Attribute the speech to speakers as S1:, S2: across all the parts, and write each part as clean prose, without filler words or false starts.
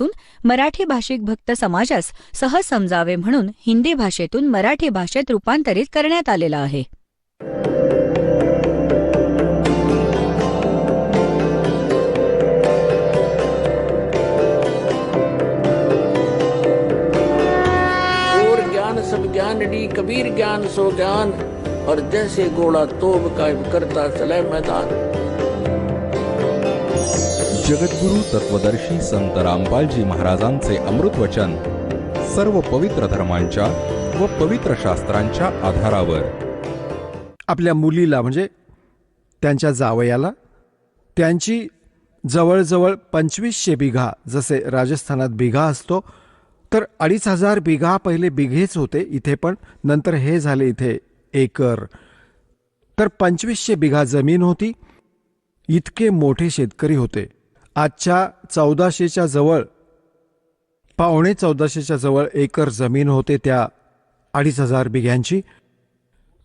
S1: माध्यमातून मराठी भाषिक भक्त समाजास सहज समजावे म्हणून हिंदी भाषेतून मराठी भाषेत रूपांतरित करण्यात आलेला आहे.
S2: सब ज्ञानडी कबीर ज्ञान सो ज्ञान और जैसे घोड़ा तोब कायम करता चले मैदान.
S3: जगद्गुरु तत्वदर्शी संत रामपालजी महाराजांचे अमृत वचन सर्व पवित्र धर्मांच्या व पवित्र शास्त्रांच्या आधारावर.
S4: आपल्या मुलीला म्हणजे त्यांच्या जावयाला त्यांची जवळजवळ 2500 बिघा, जसे राजस्थानात बिघा असतो तर 2500 बिघा पहिले बिघेच होते इथे, पण नंतर हे झाले इथे एकर. तर 2500 बिघा जमीन होती. इतके मोठे शेतकरी होते. आजच्या 1400च्या जवळ, पावणे 1400च्या जवळ एकर जमीन होते त्या 2500 बिघ्यांची.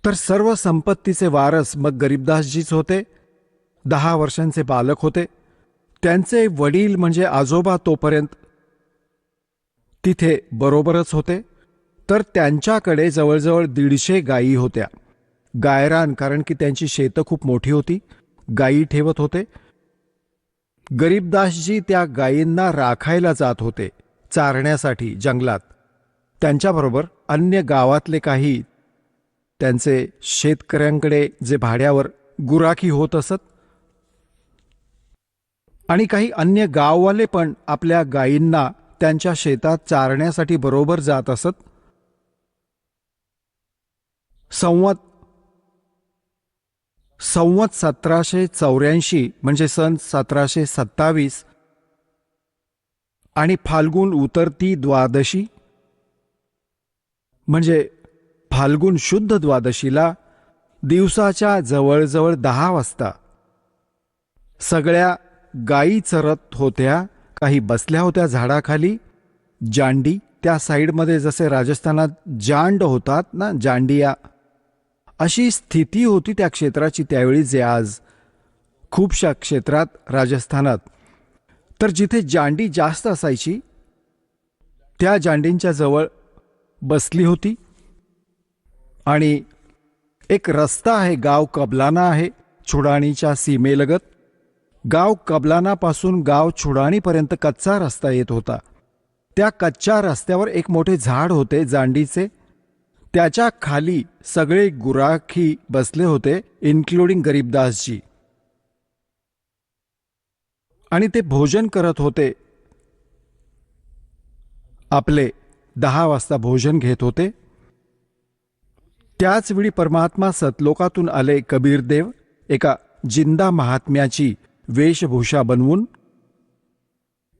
S4: तर सर्व संपत्तीचे वारस मग गरीबदासजीच होते. 10 वर्षांचे बालक होते. त्यांचे वडील म्हणजे आजोबा तोपर्यंत तिथे बरोबरच होते. तर त्यांच्याकडे जवळजवळ 150 गायी होत्या. गायरान, कारण की त्यांची शेतं खूप मोठी होती, गायी ठेवत होते. गरीबदासजी त्या गायींना राखायला जात होते चारण्यासाठी जंगलात. त्यांच्याबरोबर अन्य गावातले काही त्यांचे शेतकऱ्यांकडे जे भाड्यावर गुराखी होत असत आणि काही अन्य गाववाले पण आपल्या गायींना त्यांच्या शेतात चारण्यासाठी बरोबर जात असत. संवत 1784 म्हणजे सन 1727 आणि फाल्गुन उतरती द्वादशी म्हणजे फाल्गुन शुद्ध द्वादशीला दिवसाच्या जवळजवळ 10 वाजता सगळ्या गायी चरत होत्या. काही बसल्या होत्या झाडाखाली. जांडी त्या साईडमध्ये जसे राजस्थानात जांड होतात ना, जांडिया, अशी स्थिती होती त्या क्षेत्राची त्यावेळी, जे आज खूपशा क्षेत्रात राजस्थानात. तर जिथे जांडी जास्त असायची त्या जांडींच्या जवळ बसली होती. आणि एक रस्ता आहे, गाव कबलाना आहे, छुडाणीच्या सीमेलगत. गाव कबलानापासून गाव छुडाणीपर्यंत कच्चा रस्ता येत होता. त्या कच्च्या रस्त्यावर एक मोठे झाड होते जांडीचे. त्याच्या खाली सगळे गुराखी बसले होते, इन्क्लुडिंग गरीबदासजी. आणि ते भोजन करत होते. आपले 10 वाजता भोजन घेत होते. त्याच वेळी परमात्मा सतलोकातून आले कबीरदेव एका जिंदा महात्म्याची वेशभूषा बनवून.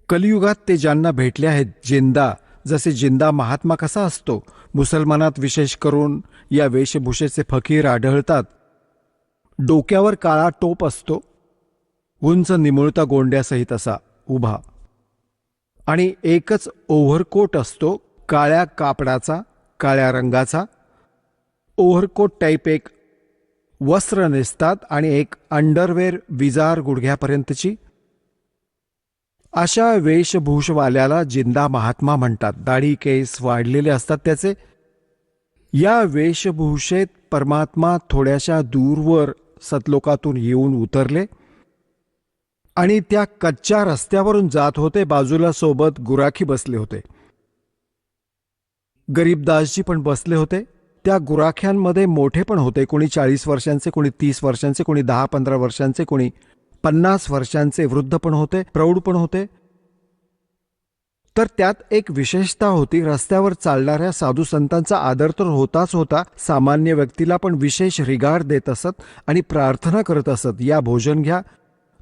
S4: कलियुगात ते ज्यांना भेटले आहेत जिंदा, जसे जिंदा महात्मा कसा असतो, मुसलमानात विशेष करून या वेशभूषेचे फकीर आढळतात. डोक्यावर काळा टोप असतो, उंच निमुळता गोंड्यासहित असा उभा, आणि एकच ओव्हरकोट असतो काळ्या कापडाचा, काळ्या रंगाचा. ओव्हरकोट टाईप एक वस्त्र नेसतात आणि एक अंडरवेअर विजार गुडघ्यापर्यंतची. अशा वेशभूषवाल्याला जिंदा महात्मा म्हणतात. दाढी केस वाढलेले असतात त्याचे. या वेशभूषेत परमात्मा थोड्याशा दूरवर सतलोकातून येऊन उतरले आणि त्या कच्च्या रस्त्यावरून जात होते. बाजूला सोबत गुराखी बसले होते. गरीबदासजी पण बसले होते. त्या गुराख्यांमध्ये मोठे पण होते, कोणी 40 वर्षांचे, कोणी 30 वर्षांचे, कोणी 10-15 वर्षांचे, कोणी 50 वर्षांचे. वृद्ध पण होते, प्रौढ पण होते. तर त्यात एक विशेषता होती, रस्त्यावर चालणाऱ्या साधू संतांचा आदर तर होताच होता, सामान्य व्यक्तीला पण विशेष रिगार्ड देत असत आणि प्रार्थना करत असत. या भोजन घ्या,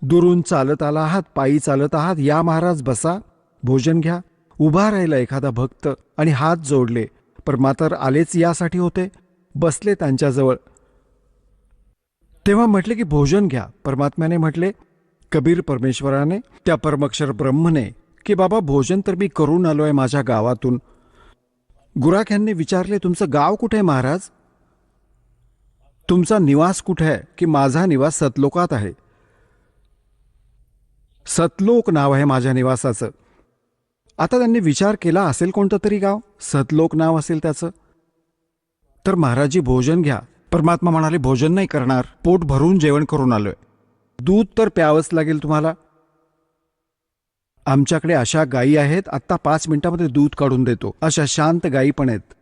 S4: दुरून चालत आला आहात, पायी चालत आहात, या महाराज बसा, भोजन घ्या. उभा राहिला एखादा भक्त आणि हात जोडले. परमात्मा आलेच यासाठी होते, बसले त्यांच्याजवळ. तेव्हा म्हटले की भोजन घ्या. परमात्म्याने म्हटले, कबीर परमेश्वराने, त्या परमक्षर ब्रह्मने, की बाबा भोजन तर मी करून आलोय माझ्या गावातून. गुराख्यांनी विचारले, तुमचं गाव कुठे महाराज? तुमचा निवास कुठे आहे? की माझा निवास सतलोकात आहे. सतलोक नाव आहे माझ्या निवासाचं. आता त्यांनी विचार केला, असेल कोणतं तरी गाव, सतलोक नाव असेल त्याचं. तर महाराजजी भोजन घ्या. परमात्मा म्हणाले, भोजन नाही करणार, पोट भरून जेवण करून आलोय. दूध तर प्यावंच लागेल तुम्हाला. आमच्याकडे अशा गायी आहेत, आत्ता 5 मिनिटामध्ये दूध काढून देतो, अशा शांत गायी पण आहेत.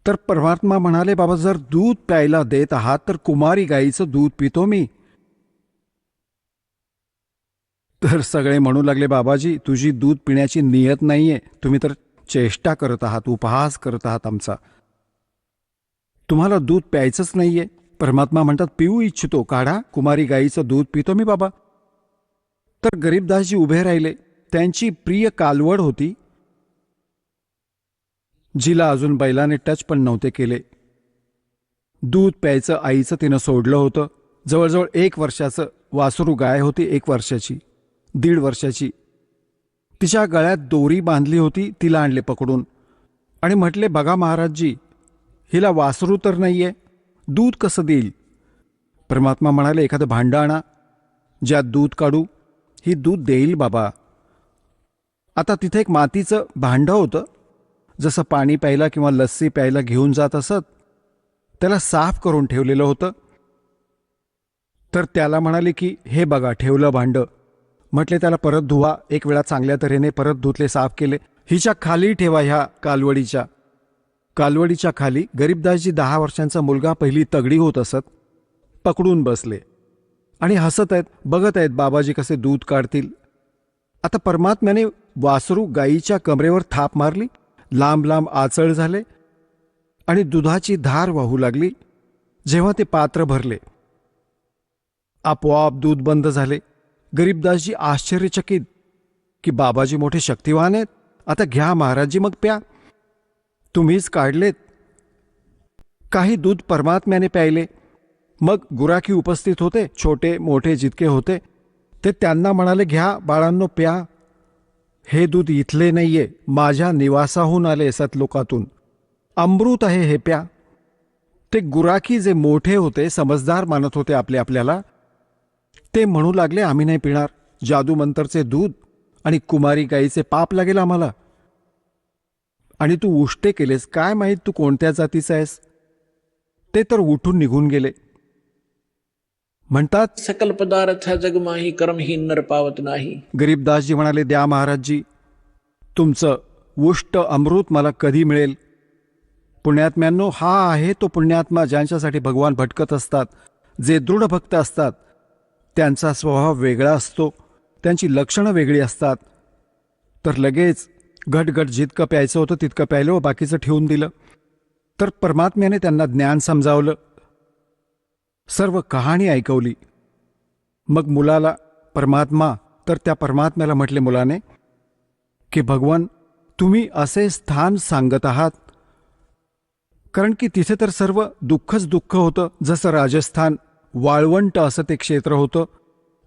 S4: तर परमात्मा म्हणाले, बाबा जर दूध प्यायला देत आहात तर कुमारी गायीचं दूध पितो मी. तर सगळे म्हणू लागले, बाबाजी तुझी दूध पिण्याची नियत नाहीये, तुम्ही तर चेष्टा करत आहात, उपहास करत आहात आमचा. तुम्हाला दूध प्यायचंच नाहीये. परमात्मा म्हणतात, पिऊ इच्छितो, काढा, कुमारी गायीचं दूध पितो मी बाबा. तर गरीबदासजी उभे राहिले. त्यांची प्रिय कालवड होती, जिला अजून बैलाने टच पण नव्हते केले. दूध प्यायचं आईचं तिनं सोडलं होतं. जवळजवळ 1 वर्षाचं वासरू गाय होती, 1 वर्षाची, 1.5 वर्षाची. तिच्या गळ्यात दोरी बांधली होती, तिला आणले पकडून आणि म्हटले, बघा महाराजजी, हिला वासरू तर नाहीये, दूध कसं देईल? परमात्मा म्हणाले, एखादं भांडं आणा, ज्यात दूध काढू, ही दूध देईल बाबा. आता तिथे एक मातीचं भांडं होतं, जसं पाणी प्यायला किंवा लस्सी प्यायला घेऊन जात असत, त्याला साफ करून ठेवलेलं होतं. तर त्याला म्हणाले की हे बघा ठेवलं भांडं. म्हटले त्याला परत धुवा. 1 वेळा चांगल्या तऱ्हेने परत धुतले, साफ केले. हिच्या खाली ठेवा, ह्या कालवडीच्या खाली. गरीबदासजी 10 वर्षांचा मुलगा पहिली तगडी होत असत, पकडून बसले आणि हसत आहेत, बघत आहेत बाबाजी कसे दूध काढतील. आता परमात्म्याने वासरू गायीच्या कमरेवर थाप मारली, लांब लांब आचळ झाले आणि दुधाची धार वाहू लागली. जेव्हा ते पात्र भरले, आपोआप दूध बंद झाले. गरीबदासजी आश्चर्यचकित की बाबाजी मोठे शक्तिवान आहेत, आता घ्या महाराजजी, मग प्या, तुम्हीच काढलेत. काही दूध परमात्म्याने प्यायले. मग गुराखी उपस्थित होते, छोटे मोठे जितके होते, ते त्यांना म्हणाले, घ्या बाळांनो, प्या, हे दूध इथले नाहीये, माझ्या निवासाहून आले, सतलोकातून, अमृत आहे, हे प्या. ते गुराखी जे मोठे होते, समजदार मानत होते आपल्याला, ते म्हणू लागले, आम्ही नाही पिणार, जादू मंतरचे दूध आणि कुमारी गाईचे पाप लागेल आम्हाला. आणि तू उष्टे केलेस, काय माहीत तू कोणत्या जातीचा आहेस. ते तर उठून निघून गेले. म्हणतात,
S2: सकल पदार्थ जगमाही कर्महीन नर पावत नाही.
S4: गरीबदासजी म्हणाले, द्या महाराजजी, तुमचं उष्ट अमृत मला कधी मिळेल. पुण्यात्म्यांनो, हा आहे तो पुण्यात्मा ज्यांच्यासाठी भगवान भटकत असतात. जे दृढ भक्त असतात त्यांचा स्वभाव वेगळा असतो, त्यांची लक्षणं वेगळी असतात. तर लगेच घटघट जितकं प्यायचं होतं तितकं प्यायलं व बाकीचं ठेवून दिलं. तर परमात्म्याने त्यांना ज्ञान समजावलं, सर्व कहाणी ऐकवली. मग मुलाला परमात्मा, तर त्या परमात्म्याला म्हटले मुलाने की भगवान, तुम्ही असे स्थान सांगत आहात, कारण की तिथे तर सर्व दुःखच दुःख होतं. जसं राजस्थान वाळवंट असं ते क्षेत्र होतं,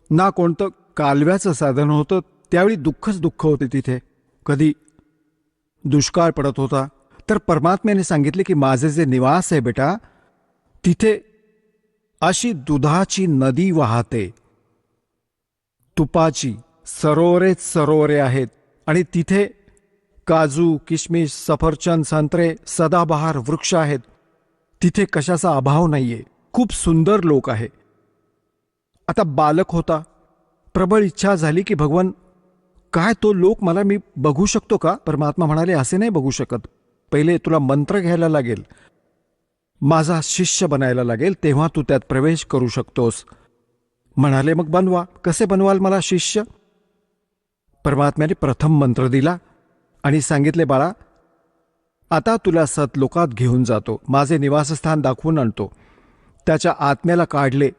S4: ना कोणतं कालव्याचं साधन होतं, त्यावेळी दुःखच दुःख होते तिथे. कधी दुष्काळ पडत होता. तर परमात्म्याने सांगितले की माझे जे निवास आहे बेटा, तिथे अशी दुधाची नदी वाहते, तुपाची सरोवरेच सरोवरे आहेत, आणि तिथे काजू, किशमिश, सफरचंद, संत्रे, सदाबहार वृक्ष आहेत. तिथे कशाचा अभाव नाहीये. खूप सुंदर लोक आहे. आता बालक होता, प्रबळ इच्छा झाली की भगवान, काय तो लोक मी बघू शकतो का? परमात्मा म्हणाले, असे नाही बघू शकत, पहिले तुला मंत्र घ्यायला लागेल, माझा शिष्य बनायला लागेल, तेव्हा तू त्यात प्रवेश करू शकतोस. म्हणाले, मग बनवा. कसे बनवाल मला शिष्य? परमात्म्याने प्रथम मंत्र दिला आणि सांगितले, बाळा, आता तुला सतलोकात घेऊन जातो, माझे निवासस्थान दाखवून आणतो. त्याच्या आत्म्याला काढले,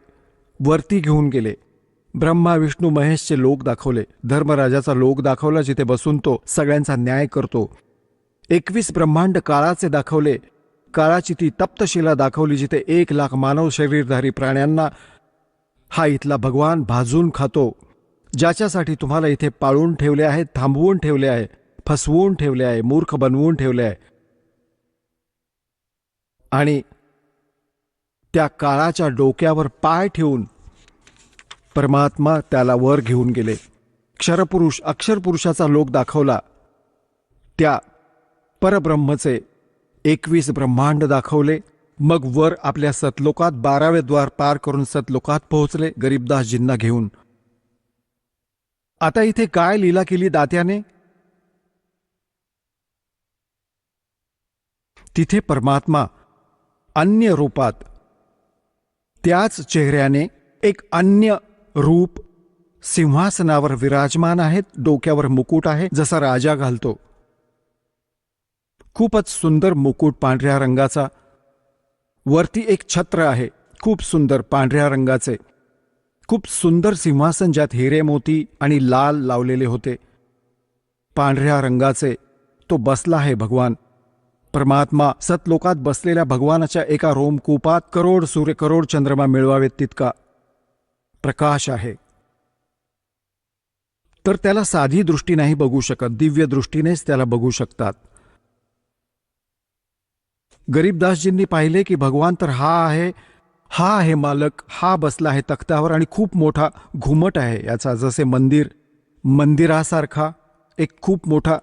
S4: वरती घेऊन गेले, ब्रह्मा विष्णू महेशचे लोक दाखवले, धर्मराजाचा लोक दाखवला, जिथे बसून तो सगळ्यांचा न्याय करतो. 21 ब्रह्मांड काळाचे दाखवले, काळाची ती तप्तशिला दाखवली, जिथे 1,00,000 मानव शरीरधारी प्राण्यांना हा इथला भगवान भाजून खातो, ज्याच्यासाठी तुम्हाला इथे पाळून ठेवले आहे, थांबवून ठेवले आहे, फसवून ठेवले आहे, मूर्ख बनवून ठेवले आहे. आणि त्या काळाच्या डोक्यावर पाय ठेवून परमात्मा त्याला वर घेऊन गेले. क्षरपुरुष, अक्षरपुरुषाचा लोक दाखवला, त्या परब्रह्मचे 21 ब्रह्मांड दाखवले. मग वर आपल्या सतलोकात 12वे द्वार पार करून सतलोकात पोहोचले गरीबदासजींना घेऊन. आता इथे काय लीला केली दात्याने? तिथे परमात्मा अन्य रूपात त्याच चेहऱ्याने एक अन्य रूप सिंहासनावर विराजमान आहेत. डोक्यावर मुकुट आहे, जसा राजा घालतो. खूपच सुंदर मुकुट पांढऱ्या रंगाचा. वरती एक छत्र आहे, खूप सुंदर पांढऱ्या रंगाचे. खूप सुंदर सिंहासन, ज्यात हिरे मोती आणि लाल लावलेले होते. पांढऱ्या रंगाचे तो बसला आहे भगवान. परमात्मा सतलोकात बसलेल्या भगवानाच्या एका रोमकूपात करोड सूर्य करोड चंद्रमा मिळवावेत तितका प्रकाश आहे. तर त्याला साधी दृष्टी नाही बघू शकत, दिव्य दृष्टीनेच त्याला बघू शकतात. गरीबदासजींनी पाहिले की भगवान तर हा आहे मालक, हा बसला आहे तख्तावर आणि खूप मोठा घुमट आहे याचा, जसे मंदिरासारखा एक खूप मोठा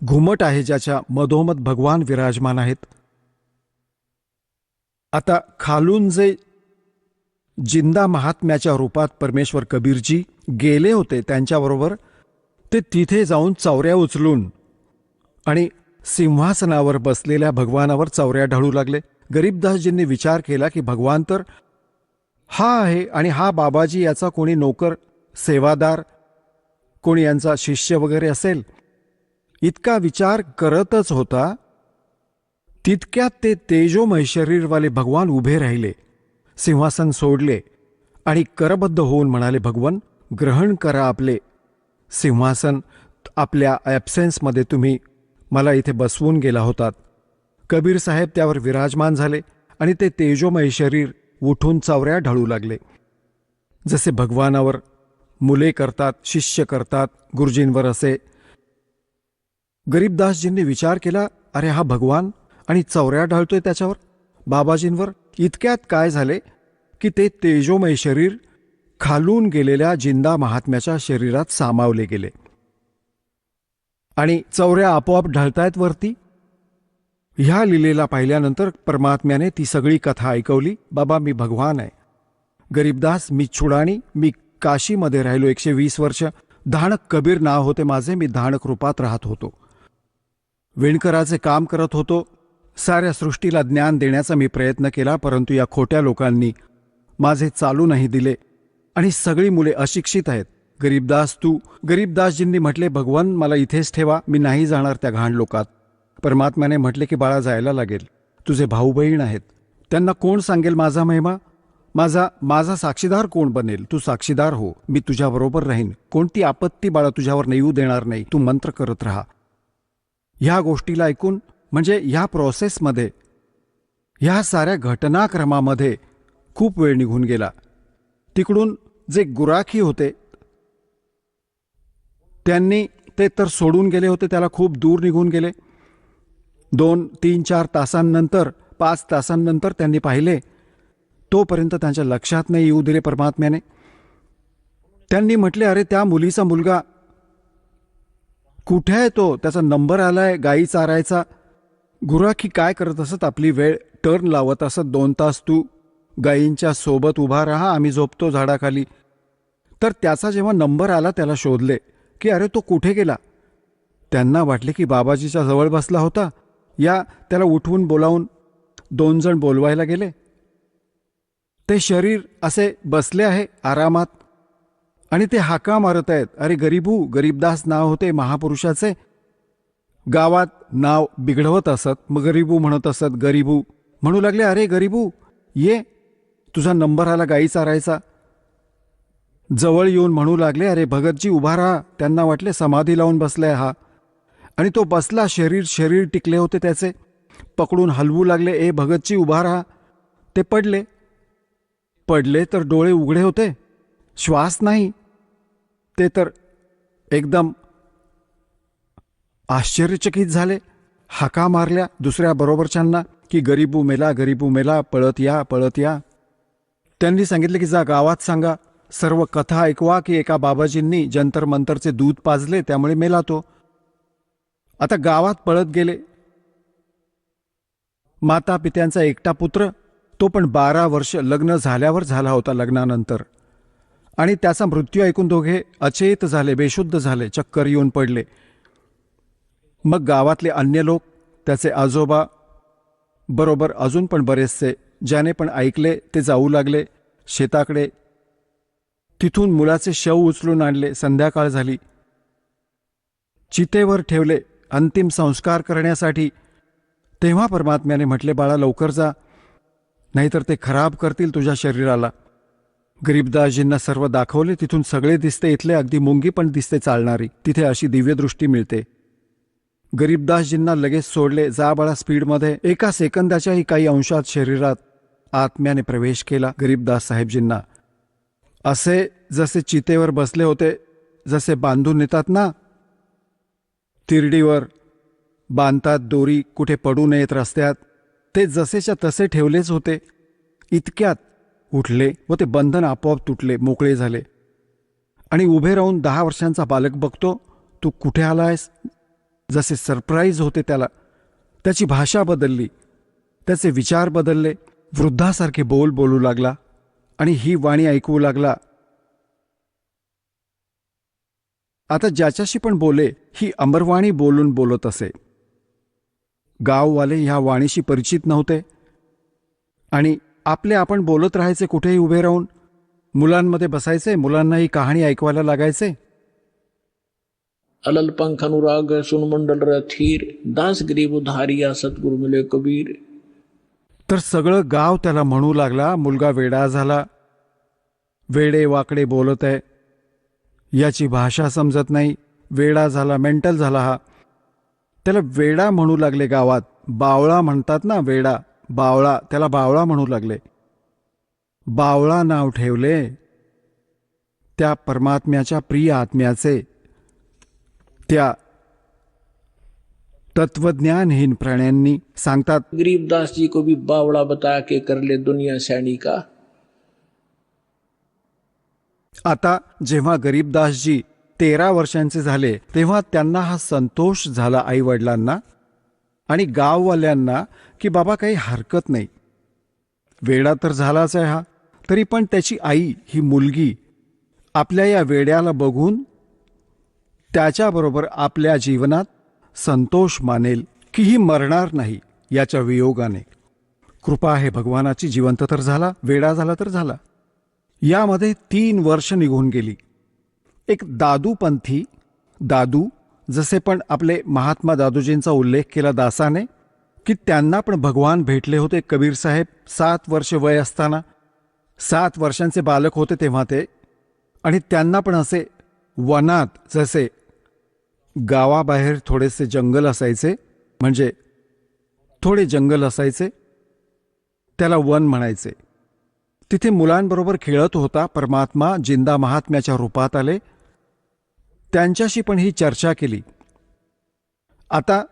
S4: घुमट आहे ज्याच्या मधोमध भगवान विराजमान आहेत. आता खालून जे जिंदा महात्म्याच्या रूपात परमेश्वर कबीरजी गेले होते त्यांच्याबरोबर, ते तिथे जाऊन चौऱ्या उचलून आणि सिंहासनावर बसलेल्या भगवानावर चौऱ्या ढळू लागले. गरीबदासजींनी विचार केला की भगवान तर हा आहे आणि हा बाबाजी याचा कोणी नोकर, सेवादार, कोणी यांचा शिष्य वगैरे असेल. इतका विचार करतच होता तितक्यात ते तेजोमय शरीरवाले भगवान उभे राहिले, सिंहासन सोडले आणि करबद्ध होऊन म्हणाले, भगवान ग्रहण करा आपले सिंहासन. आपल्या ॲब्सेन्समध्ये तुम्ही मला इथे बसवून गेला होतात. कबीर साहेब त्यावर विराजमान झाले आणि ते तेजोमय शरीर उठून चौऱ्या ढळू लागले. जसे भगवानावर मुले करतात, शिष्य करतात, गुरुजींवर असे. गरीबदासजींनी विचार केला, अरे हा भगवान आणि चौऱ्या ढळतोय त्याच्यावर, बाबाजींवर. इतक्यात काय झाले की ते तेजोमय शरीर खालून गेलेल्या जिंदा महात्म्याच्या शरीरात सामावले गेले आणि चौऱ्या आपोआप ढळतायत वरती. ह्या लीलेला पाहिल्यानंतर परमात्म्याने ती सगळी कथा ऐकवली. बाबा मी भगवान आहे. गरीबदास मी छुडाणी, मी काशीमध्ये राहिलो 120 वर्ष. धाणक कबीर नाव होते माझे. मी धाणक रूपात राहत होतो, विणकराचे काम करत होतो. साऱ्या सृष्टीला ज्ञान देण्याचा मी प्रयत्न केला, परंतु या खोट्या लोकांनी माझे चालू नाही दिले आणि सगळी मुले अशिक्षित आहेत. गरीबदासजींनी म्हटले, भगवान मला इथेच ठेवा, मी नाही जाणार त्या घाण लोकात. परमात्म्याने म्हटले की बाळा जायला लागेल, तुझे भाऊ बहीण आहेत, त्यांना कोण सांगेल माझा महिमा? माझा साक्षीदार कोण बनेल? तू साक्षीदार हो, मी तुझ्याबरोबर राहीन. कोणती आपत्ती बाळा तुझ्यावर येऊ देणार नाही, तू मंत्र करत राहा. ह्या गोष्टीला ऐकून, म्हणजे ह्या प्रोसेसमध्ये, ह्या साऱ्या घटनाक्रमामध्ये खूप वेळ निघून गेला. तिकडून जे गुराखी होते त्यांनी ते तर सोडून गेले होते, त्याला खूप दूर निघून गेले. 2, 3, 4 तासांनंतर, 5 तासांनंतर त्यांनी पाहिले. तोपर्यंत त्यांच्या लक्षात नाही येऊ दिले परमात्म्याने. त्यांनी म्हटले, अरे त्या मुलीचा मुलगा कुठे आहे? तो त्याचा नंबर आलाय गायी चारायचा. गुराखी काय करत असत? आपली वेळ टर्न लावत असत. 2 तास तू गायींच्या सोबत उभा राहा, आम्ही झोपतो झाडाखाली. तर त्याचा जेव्हा नंबर आला त्याला शोधले की अरे तो कुठे गेला. त्यांना वाटले की बाबाजीच्या जवळ बसला होता. त्याला उठवून बोलावून 2 जण बोलवायला गेले. ते शरीर असे बसले आहे आरामात आणि ते हाका मारत आहेत, अरे गरीबू. गरीबदास नाव होते महापुरुषाचे. गावात नाव बिघडवत असत, मग गरीबू म्हणत असत. गरीबू म्हणू लागले, अरे गरीबू ये, तुझा नंबर आला गाई चारायचा. जवळ येऊन म्हणू लागले, अरे भगतजी उभा राहा. त्यांना वाटले समाधी लावून बसलाय हा. आणि तो बसला, शरीर टिकले होते त्याचे. पकडून हलवू लागले, ए भगतजी उभा राहा. ते पडले तर डोळे उघडे होते, श्वास नाही. ते तर एकदम आश्चर्यचकित झाले. हाका मारल्या दुसऱ्या बरोबरच्यांना की गरीबू मेला, पळत या. त्यांनी सांगितले की जा गावात सांगा, सर्व कथा ऐकवा की एका बाबाजींनी जंतर मंतरचे दूध पाजले, त्यामुळे मेला तो. आता गावात पळत गेले. माता पित्यांचा एकटा पुत्र, तो पण 12 वर्ष लग्न झाल्यावर झाला होता लग्नानंतर. आणि त्याचा मृत्यू ऐकून दोघे अचेत झाले, बेशुद्ध झाले, चक्कर येऊन पडले. मग गावातले अन्य लोक, त्याचे आजोबा, बरोबर अजून पण बरेचसे ज्याने पण ऐकले ते जाऊ लागले शेताकडे. तिथून मुलाचे शव उचलून आणले. संध्याकाळ झाली. चितेवर ठेवले अंतिम संस्कार करण्यासाठी. तेव्हा परमात्म्याने म्हटले, बाळा लवकर जा, नाहीतर ते खराब करतील तुझ्या शरीराला. गरीबदासजींना सर्व दाखवले. तिथून सगळे दिसते इथले, अगदी मुंगी पण दिसते चालणारी. तिथे अशी दिव्यदृष्टी मिळते. गरीबदासजींना लगेच सोडले. जा बाळा स्पीडमध्ये. एका सेकंदाच्याही काही अंशात शरीरात आत्म्याने प्रवेश केला गरीबदास साहेबजींना. असे जसे चितेवर बसले होते, जसे बांधून येतात ना, तिरडीवर बांधतात दोरी, कुठे पडू नयेत रस्त्यात, ते जसेच्या तसे ठेवलेच होते. इतक्यात उठले व ते बंधन आपोआप तुटले, मोकळे झाले. आणि उभे राहून 10 वर्षांचा बालक बघतो, तू कुठे आलायस, जसे सरप्राईज होते त्याला. त्याची भाषा बदलली, त्याचे विचार बदलले. वृद्धासारखे बोलू लागला आणि ही वाणी ऐकू लागला. आता ज्याच्याशी पण बोले ही अमरवाणी बोलून बोलत असे. गाववाले ह्या वाणीशी परिचित नव्हते आणि आपले आपण बोलत राहायचे कुठेही उभे राहून. मुलांमध्ये बसायचे, मुलांना ही कहाणी ऐकवायला लागायचे.
S2: अलल पंख अनुराग सुन मंडल रथीर, दास गरीब उधारिया सतगुरु मिले कबीर.
S4: तर सगळं गाव त्याला म्हणू लागला, मुलगा वेडा झाला, वेडे वाकडे बोलत आहे, याची भाषा समजत नाही, वेडा झाला, मेंटल झाला हा. त्याला वेडा म्हणू लागले गावात. बावळा म्हणतात ना, वेडा, बावळा, त्याला बावळा म्हणू लागले. बावळा नाव ठेवले त्या परमात्म्याच्या प्रिय आत्म्याचे. त्या तत्वज्ञानहीन प्राण्यांनी सांगतात,
S2: गरीबदास जी को भी बावड़ा बता के कर ले दुनिया सैनी का.
S4: आता जेव्हा गरीबदासजी 13 वर्षांचे झाले तेव्हा त्यांना हा संतोष झाला आई वडिलांना आणि गाववाल्यांना की बाबा काही हरकत नाही, वेडा तर झालाच आहे हा, तरी पण त्याची आई ही मुलगी आपल्या या वेड्याला बघून त्याच्याबरोबर आपल्या जीवनात संतोष मानेल की ही मरणार नाही याच्या वियोगाने. कृपा आहे भगवानाची. जिवंत तर झाला, वेडा झाला तर झाला. यामध्ये 3 वर्ष निघून गेली. एक दादूपंथी, दादू जसे पण आपले महात्मा दादूजींचा उल्लेख केला दासाने की त्यांना पण भगवान भेटले होते. कबीर साहेब 7 वर्ष वय असताना, 7 वर्षांचे बालक होते तेव्हा ते. आणि त्यांना पण असे वनात, जसे गावाबाहेर थोडेसे जंगल असायचे, म्हणजे थोडे जंगल असायचे, त्याला वन म्हणायचे. तिथे मुलांबरोबर खेळत होता परमात्मा. जिंदा महात्म्याच्या रूपात आले. त्यांच्याशी पण ही चर्चा केली. आता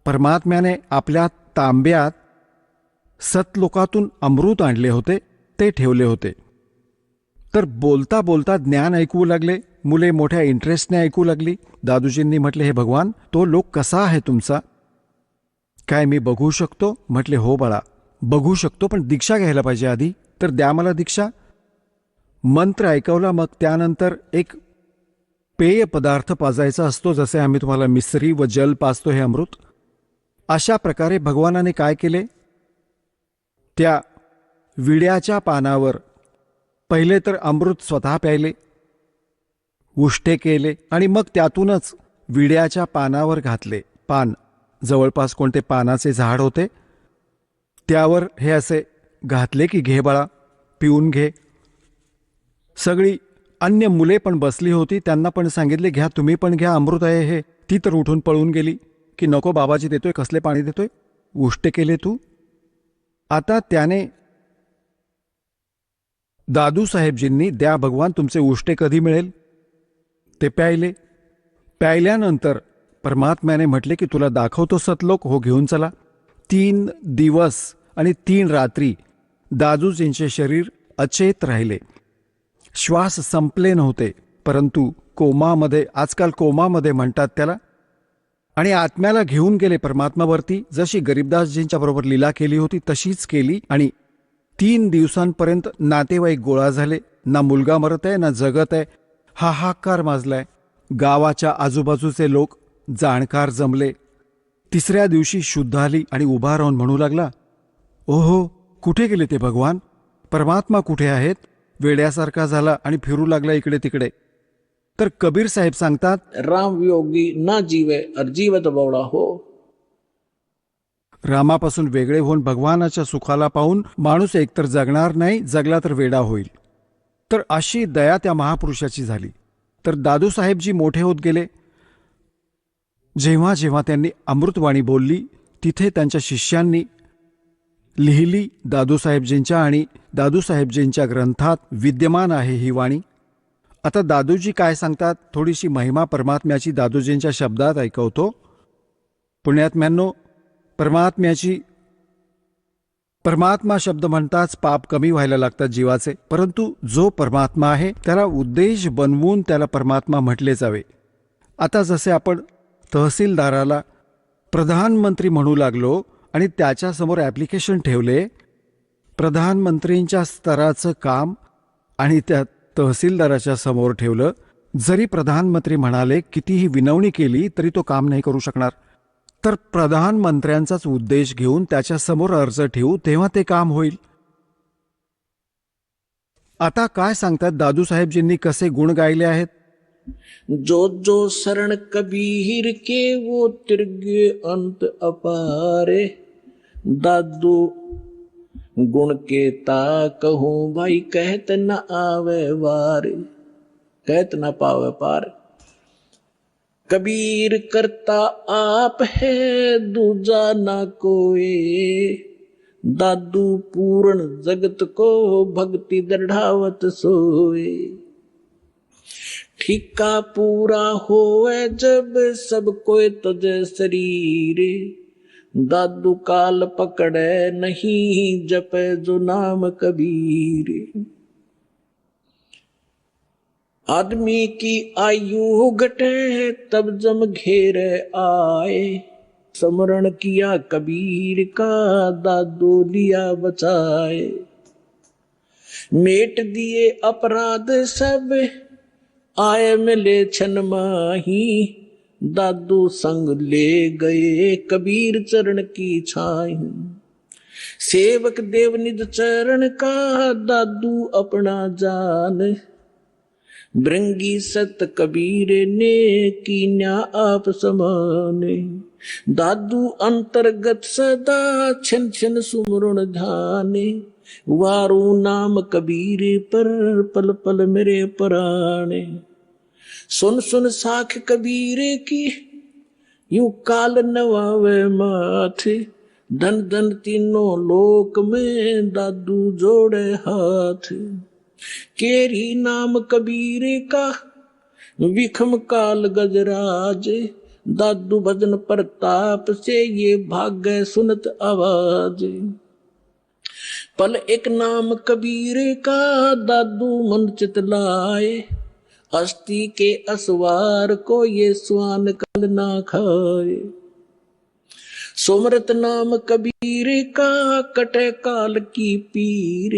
S4: परमात्म्याने आपल्या तांब्यात सतलोकातून अमृत आणले होते, ते ठेवले होते. तर बोलता बोलता ज्ञान ऐकू लागले. मुले मोठ्या इंटरेस्टने ऐकू लागली. दादूजींनी म्हटले, हे भगवान, तो लोक कसा आहे तुमचा, काय मी बघू शकतो? म्हटले, हो बाळा बघू शकतो, पण दीक्षा घ्यायला पाहिजे आधी. तर द्या मला दीक्षा. मंत्र ऐकवला. मग त्यानंतर एक पेय पदार्थ पाजायचा असतो, जसे आम्ही तुम्हाला मिसरी व जल पाजतो हे अमृत. अशा प्रकारे भगवानाने काय केले, त्या विड्याच्या पानावर पहिले तर अमृत स्वतः प्यायले, उष्टे केले आणि मग त्यातूनच विड्याच्या पानावर घातले. पान, जवळपास कोणते पानाचे झाड होते त्यावर हे असे घातले की घे बाळा, पिऊन घे. सगळी अन्य मुले पण बसली होती, त्यांना पण सांगितले, घ्या तुम्ही पण घ्या, अमृत आहे हे. ती तर उठून पळून गेली की नको बाबाजी देतोय, कसले पाणी देतोय, उष्टे केले तू. आता त्याने दादू साहेबजींनी, द्या भगवान तुमचे उष्टे कधी मिळेल, ते प्यायले. प्यायल्यानंतर परमात्म्याने म्हटले की तुला दाखवतो सतलोक, हो घेऊन चला. 3 दिवस आणि 3 रात्री दादूजींचे शरीर अचेत राहिले. श्वास संपले नव्हते, परंतु कोमामध्ये, आजकाल कोमामध्ये म्हणतात त्याला, आणि आत्म्याला घेऊन गेले परमात्मावरती. जशी गरीबदासजींच्या बरोबर लीला केली होती तशीच केली. आणि 3 दिवसांपर्यंत नातेवाईक गोळा झाले. ना मुलगा मरत आहे ना जगत आहे, हाहाकार माजलाय. गावाच्या आजूबाजूचे लोक जाणकार जमले. 3ऱ्या दिवशी शुद्ध आली आणि उभा राहून म्हणू लागला, ओहो, कुठे गेले ते भगवान? परमात्मा कुठे आहेत? वेड्यासारखा झाला आणि फिरू लागला इकडे तिकडे. तर कबीर साहेब सांगतात,
S2: राम योगी ना जीवे और जीवत बवड़ा हो.
S4: रामापासून वेगळे होऊन भगवानाच्या सुखाला पाहून माणूस एकतर जगणार नाही, जगला तर वेडा होईल. तर अशी दया त्या महापुरुषाची झाली. तर दादूसाहेबजी मोठे होत गेले. जेव्हा जेव्हा त्यांनी अमृतवाणी बोलली तिथे त्यांच्या शिष्यांनी लिहिली. दादूसाहेबजींच्या आणि दादूसाहेबजींच्या ग्रंथात विद्यमान आहे ही वाणी. आता दादूजी काय सांगतात, थोडीशी महिमा परमात्म्याची दादूजींच्या शब्दात ऐकवतो. पुण्यात्म्यांनो, परमात्मा शब्द म्हणताच पाप कमी व्हायला लागतात जीवाचे. परंतु जो परमात्मा आहे त्याला उद्देश बनवून त्याला परमात्मा म्हटले जावे. आता जसे आपण तहसीलदाराला प्रधानमंत्री म्हणू लागलो आणि त्याच्यासमोर ॲप्लिकेशन ठेवले, प्रधानमंत्रींच्या स्तराचं काम आणि त्या तहसीलदाराच्या समोर ठेवलं, जरी प्रधानमंत्री म्हणाले कितीही विनवणी केली तरी तो काम नाही करू शकणार. तर प्रधानमंत्र्यांचाच उद्देश घेऊन त्याच्यासमोर अर्ज ठेवू, तेव्हा ते काम होईल. आता काय सांगतात दादूसाहेबजींनी कसे गुण गायले आहेत.
S2: जो जो शरण कबीर के वो तिर्गे अंत अपारे. दादू गुण के ता कहूँ भाई कहत न आवे वार. कहत न पावे पार. कबीर करता आप है दूजा ना कोई. दादू पूर्ण जगत को भक्ति दृढ़ावत सोए. ठिका पूरा होए जब सब कोई तजे शरीर. दादू काल पकड़े नहीं जपे जो नाम कबीर. आदमी की आयु घटे तब जम घेरे आए. स्मरण किया कबीर का दादू लिया बचाए. मेट दिए अपराध सब आए मिले छन माही. दादू संग ले गए कबीर चरण की छाई. सेवक देव निज चरण का दादू अपना जान. भृंगी सत कबीर ने कीन्या आप समाने. दादू अंतर्गत सदा छन छन सुमरण ध्याने. वारू नाम कबीर पर पल पल मेरे पराणे. सुन सुन साख कबीर की यूं काल नवावे माथे. धन धन तीनों लोक में दादू जोड़े हाथ. केरी नाम कबीर का विखम काल गजराज. दादू भजन प्रताप से ये भाग्य सुनत आवाज. पल एक नाम कबीर का दादू मन चित लाए. अस्थि के असवार को ये स्वान कल ना खाए. सुमरत नाम कबीर का कटे काल की पीर.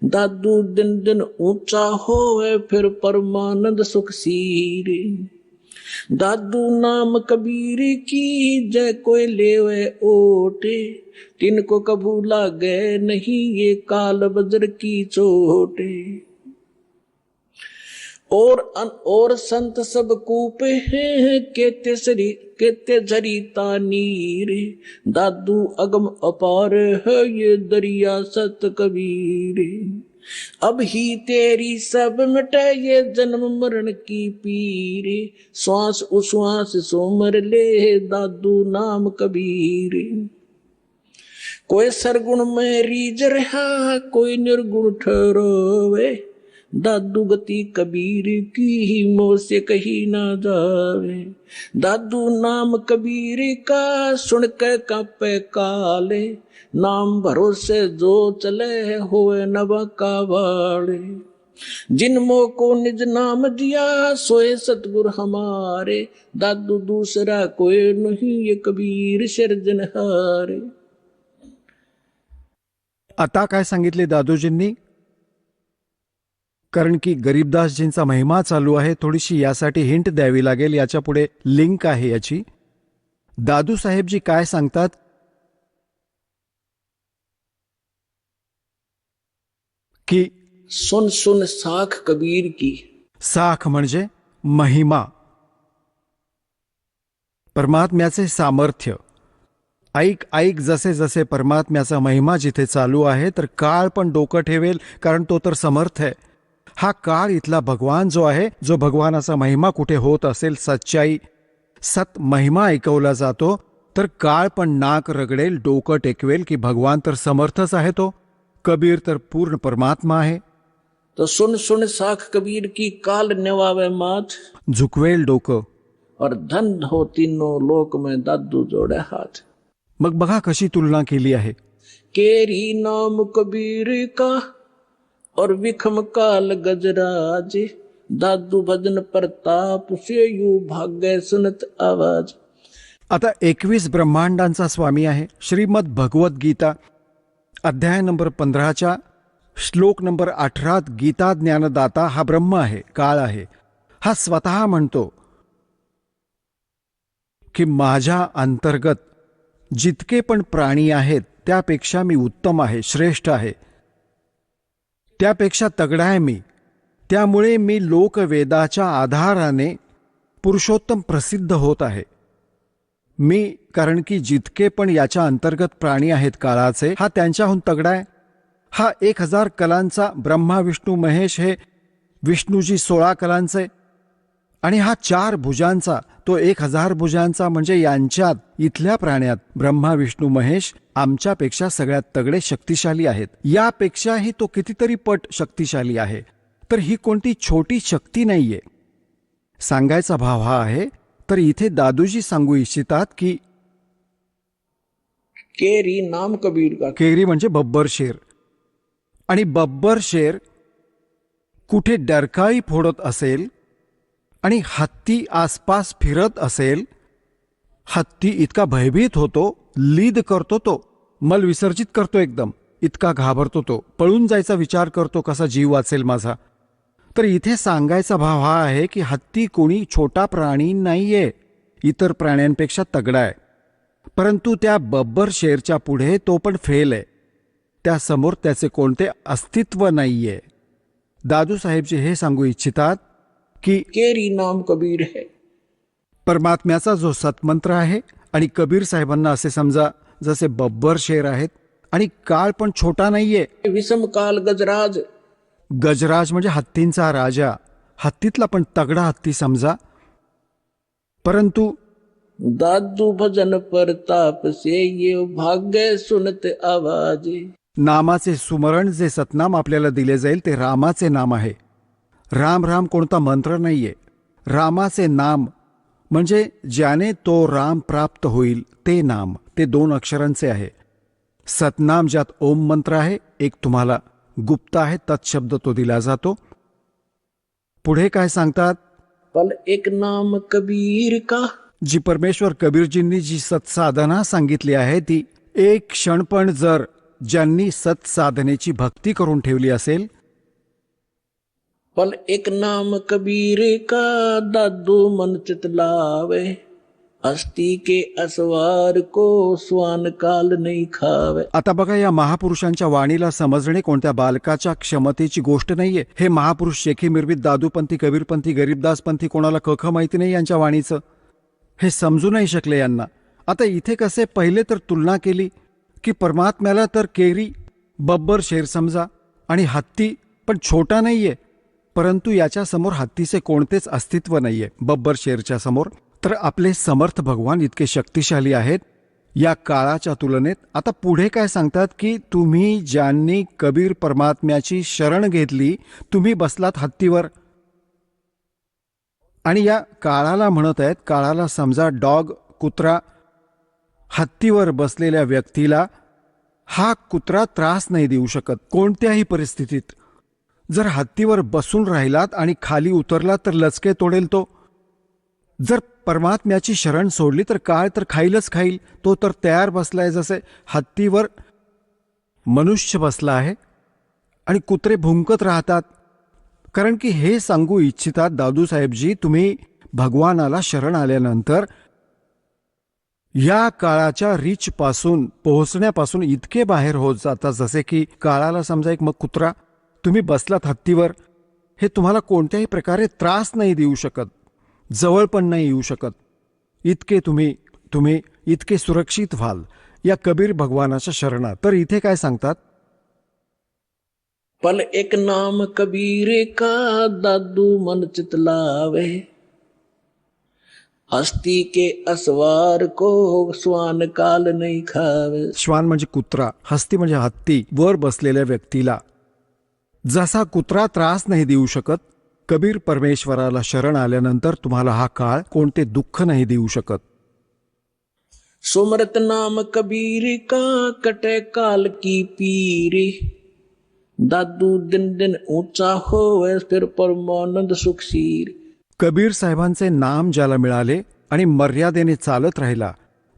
S2: दादू दिन दिन ऊंचा होए फिर परमानंद सुख सीर. दादू नाम कबीर की जय कोई लेवे ओटे. तिनको कबू लागे नहीं ये काल बज्र की चोटे. और संत सब कूपे हैं केते झरीता नीर. दादू अगम अपार है ये दरिया सत कबीर. अब ही तेरी सब मिटे ये जन्म मरण की पीर. श्वास उश्वास सोमर ले दादू नाम कबीर. कोई सरगुण में रीझ रहा कोई निर्गुण ठहरोवे. दादू गति कबीर की ही मोह से कही ना जावे. दादू नाम कबीर का सुन के कांपे काले. नाम भरोसे जो चले होए नवा का वाले. जिनमो को निज नाम दिया सोए सतगुर हमारे, दादू दूसरा कोई नहीं ये कबीर सिरजनहारे।
S4: आता काय सांगितले दादोजींनी? कारण की गरीबदासजींचा महिमा चालू आहे, थोडीशी यासाठी हिंट द्यावी लागेल. याच्या पुढे लिंक आहे याची. दादू साहेबजी काय सांगतात की
S2: सुन सुन साख कबीर की,
S4: साख म्हणजे महिमा, परमात्म्याचे सामर्थ्य. ऐक ऐक जसे जसे परमात्म्याचा महिमा जिथे चालू आहे, तर काळ पण डोकं ठेवेल, कारण तो तर समर्थ आहे. हा काळ इथला भगवान जो आहे, जो भगवानाचा महिमा कुठे होत असेल, सच्चाई सत महिमा ऐकवला जातो, तर काळ पण नाक रगडेल, डोकं टेकवेल की भगवान तर समर्थच आहे. तो कबीर तर पूर्ण परमात्मा आहे.
S2: तो सुन सुन साख कबीर की, काल नेवावे माथ,
S4: झुकवेल डोकं.
S2: और धन हो तीनों लोक में दादू जोड़े हाथ.
S4: मग बघा कशी तुलना केली आहे.
S2: केरी नाम कबीर का और विखम काल गजराज, दादू भजन प्रताप से यू भाग्य सुनत आवाज.
S4: आता 21 ब्रह्मांडांचा स्वामी आहे. श्रीमद भगवत गीता अध्याय नंबर 15च्या श्लोक नंबर 18 गीता ज्ञानदाता हा ब्रह्म आहे, काळ आहे. हा स्वतः म्हणतो की माझ्या अंतर्गत जितके पण प्राणी आहेत त्यापेक्षा मी उत्तम आहे, श्रेष्ठ आहे, त्यापेक्षा तगडा आहे मी. त्यामुळे मी लोकवेदाच्या आधाराने पुरुषोत्तम प्रसिद्ध होत आहे. मी कारण की जितके पण याच्या अंतर्गत प्राणी आहेत काळाचे, हा त्यांच्याहून तगडा आहे. हा 1000 कलांचा ब्रह्मा विष्णू महेश, हे विष्णूजी 16 कलांचे, आणि हा 4 भुजांचा, तो 1000 भुजांचा. म्हणजे यांच्यात इथल्या प्राण्यात ब्रह्मा विष्णू महेश आमच्यापेक्षा सगळ्यात तगडे शक्तिशाली आहेत. यापेक्षाही तो कितीतरी पट शक्तिशाली आहे. तर ही कोणती छोटी शक्ती नाहीये. सांगायचा भाव हा आहे. तर इथे दादूजी सांगू इच्छितात की
S2: केरी नाम कबीर का,
S4: केरी म्हणजे बब्बर शेर, आणि बब्बर शेर कुठे डरकाळी फोडत असेल आणि हत्ती आसपास फिरत असेल, हत्ती इतका भयभीत होतो, लीद करतो, तो मल विसर्जित करतो, एकदम इतका घाबरतो, तो पळून जायचा विचार करतो, कसा जीव वाचेल माझा. तर इथे सांगायचा भाव हा आहे की हत्ती कोणी छोटा प्राणी नाहीये, इतर प्राण्यांपेक्षा तगडा आहे. परंतु त्या बब्बर शेरच्या पुढे तो पण फेल आहे. त्यासमोर त्याचे कोणते अस्तित्व नाहीये. दादू साहेबजी हे सांगू इच्छितात की
S2: केरी नाम कबीर है.
S4: परमात्म्याचा जो सतमंत्र आहे, आणि कबीर साहेबांना असे समजा जसे बब्बर शेर आहेत, आणि काळ पण छोटा नाहीये.
S2: विषम काल गजराज,
S4: गजराज म्हणजे हत्तींचा राजा, हत्तीतला पण तगडा हत्ती समजा. परंतु
S2: दादू भजन प्रताप से ये भाग्य सुनत आवाज.
S4: नामाचे सुमरण, जे सतनाम आपल्याला दिले जाईल ते रामाचे नाम आहे. राम राम कोणता मंत्र नाहीये. रामाचे नाम म्हणजे ज्याने तो राम प्राप्त होईल ते नाम, ते 2 अक्षरांचे आहे. सतनाम ज्यात ओम मंत्र आहे, एक तुम्हाला गुप्त आहे, तत्शब्द तो दिला जातो. पुढे काय सांगतात?
S2: पल एक नाम कबीर का,
S4: जी परमेश्वर कबीरजींनी जी सत्साधना सांगितली आहे, ती एक क्षण पण जर ज्यांनी सत्साधनेची भक्ती करून ठेवली असेल,
S2: पल एक नाम कबीर का, दादू मन चित लावे, अस्थि के असवार को स्वान काल नहीं खावे.
S4: आता बघा, या महापुरुषांच्या वाणीला समजणे कोणत्या बालकाच्या क्षमतेची गोष्ट नाहीये. हे महापुरुष शेखी मिरवीत दादूपंथी, कबीरपंथी, गरीबदासपंथी, कोणाला कख माहिती नाही यांच्या वाणीचं, हे समजू नाही शकले यांना. आता इथे कसे पहिले तर तुलना केली की परमात्म्याला तर केरी बब्बर शेर समजा, आणि हत्ती पण छोटा नाहीये, परंतु याच्या समोर हत्तीचे कोणतेच अस्तित्व नाहीये बब्बर शेरच्या समोर. तर आपले समर्थ भगवान इतके शक्तिशाली आहेत या काळाच्या तुलनेत. आता पुढे काय सांगतात की तुम्ही ज्यांनी कबीर परमात्म्याची शरण घेतली, तुम्ही बसलात हत्तीवर. आणि या काळाला म्हणत आहेत, काळाला समजा डॉग, कुत्रा. हत्तीवर बसलेल्या व्यक्तीला हा कुत्रा त्रास नाही देऊ शकत कोणत्याही परिस्थितीत. जर हत्तीवर बसून राहिलात आणि खाली उतरलात तर लचके तोडेल तो. जर परमात्म्याची शरण सोडली तर काळ तर खाईलच खाईल. तो तर तयार बसलाय, जसे हत्तीवर मनुष्य बसला आहे आणि कुत्रे भुंकत राहतात. कारण की हे सांगू इच्छितात दादूसाहेबजी, तुम्ही भगवानाला शरण आल्यानंतर या काळाच्या रीचपासून पोहोचण्यापासून इतके बाहेर होत जातात, जसे की काळाला समजा एक मग कुत्रा, तुम्ही बसलात हत्तीवर, हे तुम्हाला कोणत्याही प्रकारे त्रास नाही देऊ शकत, जवळ पण नाही येऊ शकत. इतके तुम्ही इतके सुरक्षित व्हाल या कबीर भगवानाच्या शरणात. तर इथे काय सांगतात,
S2: पल एक नाम कबीर का दादू मन चित लावे, हस्ती के असवार को स्वान काल नहीं खावे.
S4: श्वान म्हणजे कुत्रा, हस्ती म्हणजे हत्ती, वर बसलेल्या व्यक्तीला जसा कुत्रा त्रास नाही देऊ शकत, कबीर परमेश्वराला शरण आल्यानंतर तुम्हाला हा काळ कोणते दुःख नाही देऊ शकत.
S2: सुमरत नाम कबीर का कटे काल की पीरे, दादू दिन दिन ऊंचा होवे फिर परमानंद सुखशीर.
S4: कबीर साहेबांचे नाम ज्याला मिळाले आणि मर्यादेने चालत राहिला,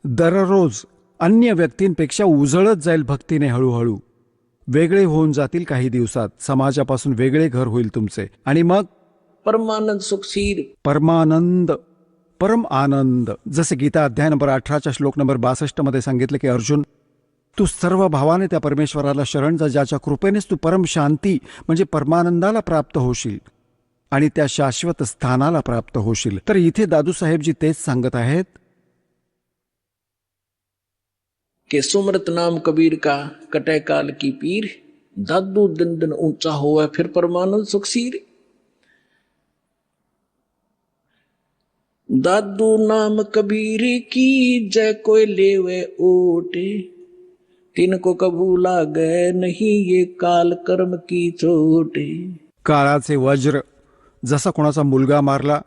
S4: दररोज अन्य व्यक्तींपेक्षा उजळत जाईल भक्तीने, हळूहळू वेगळे होऊन जातील. काही दिवसात समाजापासून वेगळे घर होईल तुमचे, आणि मग
S2: परमानंद सुखशीर.
S4: परमानंद, परम आनंद. जसे गीता अध्याय नंबर 18 श्लोक नंबर 62 मध्ये सांगितलं की अर्जुन, तू सर्व भावाने त्या परमेश्वराला शरण जा, ज्याच्या कृपेनेच तू परम शांती म्हणजे परमानंदाला प्राप्त होशील आणि त्या शाश्वत स्थानाला प्राप्त होशील. तर इथे दादूसाहेबजी तेच सांगत आहेत
S2: के सुमरत नाम कबीर का कटे काल की पीर, दादू दिन दिन ऊंचा होवे फिर परमानंद सुखशीर. दादू नाम कबीर की जय कोई लेवे ओटे, तिनको कबू लागे नहीं ये काल कर्म की चोटे.
S4: काळाचे वज्र, जसा कोणाचा मुलगा मारला,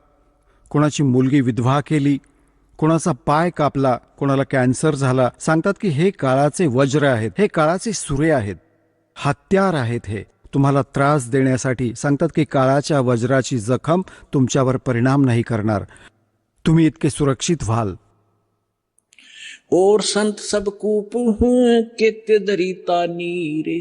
S4: कोणाची मुलगी विधवा केली, कोणाचा पाय कापला, कोणाला कॅन्सर झाला, सांगतात की हे काळाचे वज्र आहेत, हे काळाचे सुरे आहेत, हत्यार आहेत. हे तुम्हाला त्रास देण्यासाठी सांगतात की काळाच्या वज्राची जखम तुमच्यावर परिणाम नाही करणार, तुम्ही इतके सुरक्षित व्हाल.
S2: और संत सब कूप केते दरिता नीरे,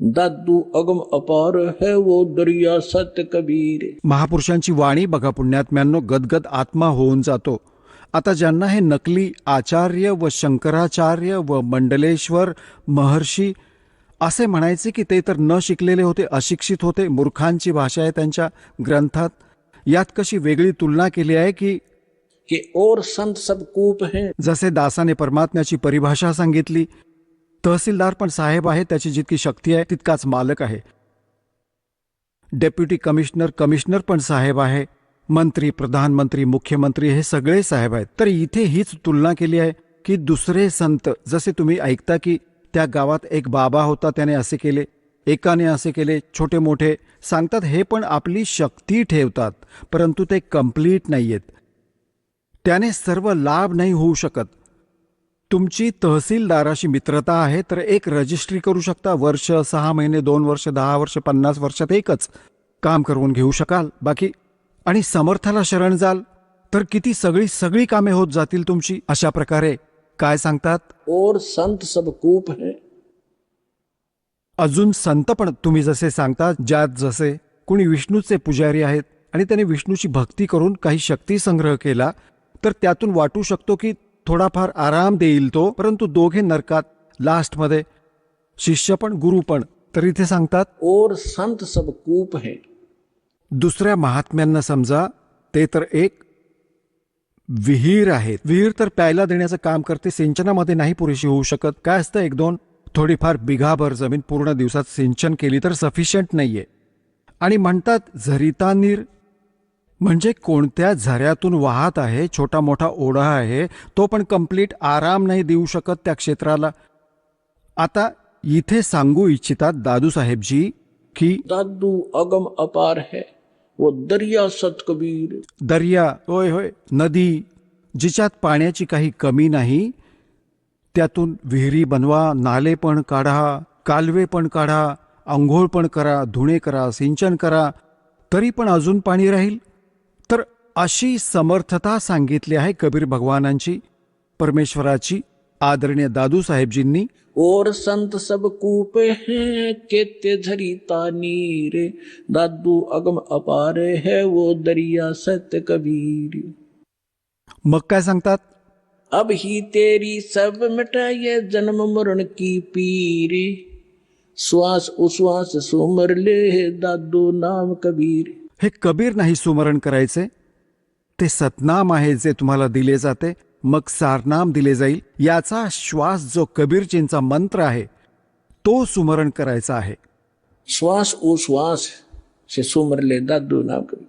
S2: दादू अगम अपार है वो दरिया सत कबीर.
S4: महापुरुषांची वाणी बघा पुण्यात्म्यांनो, गदगद आत्मा होऊन जातो. आता ज्यांना हे नकली आचार्य व शंकराचार्य व मंडलेश्वर महर्षी असे म्हणायचे की ते तर न शिकलेले होते, अशिक्षित होते, मूर्खांची भाषा आहे त्यांच्या ग्रंथात, यात कशी वेगळी तुलना केली आहे की
S2: और संत सब कूप हैं.
S4: जसे दासाने परमात्म्याची परिभाषा सांगितली, तहसीलदार पण साहेब आहे, त्याची जितकी शक्ती आहे तितकाच मालक आहे. डेप्युटी कमिशनर, कमिशनर पण साहेब आहे, मंत्री, प्रधानमंत्री, मुख्यमंत्री हे सगळे साहेब आहेत. तर इथे हीच तुलना केली आहे की दुसरे संत, जसे तुम्ही ऐकता की त्या गावात एक बाबा होता, त्याने असे केले, एकाने असे केले, छोटे मोठे सांगतात, हे पण आपली शक्ती ठेवतात, परंतु ते कंप्लीट नाहीयेत, त्याने सर्व लाभ नाही होऊ शकत. तुमची तहसीलदाराशी मित्रता आहे तर एक रजिस्ट्री करू शकता, वर्ष, 6 महिने, 2 वर्ष, 10 वर्ष, 50 वर्षात एकच काम करून घेऊ शकाल बाकी. आणि समर्थाला शरण जाल तर किती सगळी कामे होत जातील तुमची. अशा प्रकारे काय सांगतात,
S2: और संत सब कूप है.
S4: अजून संत पण तुम्ही जसे सांगता, ज्यात जसे कुणी विष्णूचे पुजारी आहेत आणि त्याने विष्णूची भक्ती करून काही शक्ती संग्रह केला, तर त्यातून वाटू शकतो की थोडाफार आराम देईल तो, परंतु दोघे नरकात लास्टमध्ये, शिष्य पण गुरु पण. तर इथे सांगतात
S2: और संत सब कूप है.
S4: दुसऱ्या महात्म्यांना समजा ते तर एक विहीर आहेत. विहीर तर प्यायला देण्याचं काम करते, सिंचनामध्ये नाही पुरेशी होऊ शकत. काय असतं, 1-2 थोडीफार बिघाभर जमीन पूर्ण दिवसात सिंचन केली तर सफिशियंट नाहीये. आणि म्हणतात झरिता नीर म्हणजे कोणत्या झऱ्यातून वाहत आहे, छोटा मोठा ओढा आहे, तो पण कंप्लीट आराम नाही देऊ शकत त्या क्षेत्राला. आता इथे सांगू इच्छितात दादूसाहेबजी की
S2: दादू अगम अपार है वो दरिया सत कबीर.
S4: दर्या, होय होय, नदी, जिच्यात पाण्याची काही कमी नाही, त्यातून विहिरी बनवा, नाले पण काढा, कालवे पण काढा, आंघोळ पण करा, धुणे करा, सिंचन करा, तरी पण अजून पाणी राहील. तर अशी समर्थता सांगितली आहे कबीर भगवानांची, परमेश्वराची. आदरणीय दादू साहेबजींनी
S2: और संत सब कूपे हैं केते झरीता नीर, दादू अगम अपार है वो दरिया सत्य कबीर.
S4: मग काय सांगतात?
S2: अब ही तेरी सब मिटाए जन्म मरण की पीर, श्वास उश्वास सुमर ले दादू नाम कबीर.
S4: हे कबीर नाही सुमरण करायचे, ते सतनाम आहे जे तुम्हाला दिले जाते, मग सारनाम दिले जाईल. याचा श्वास जो कबीरजींचा मंत्र आहे तो सुमरण करायचा आहे.
S2: श्वास उश्वास से सुमर ले दादू नाम कबीर.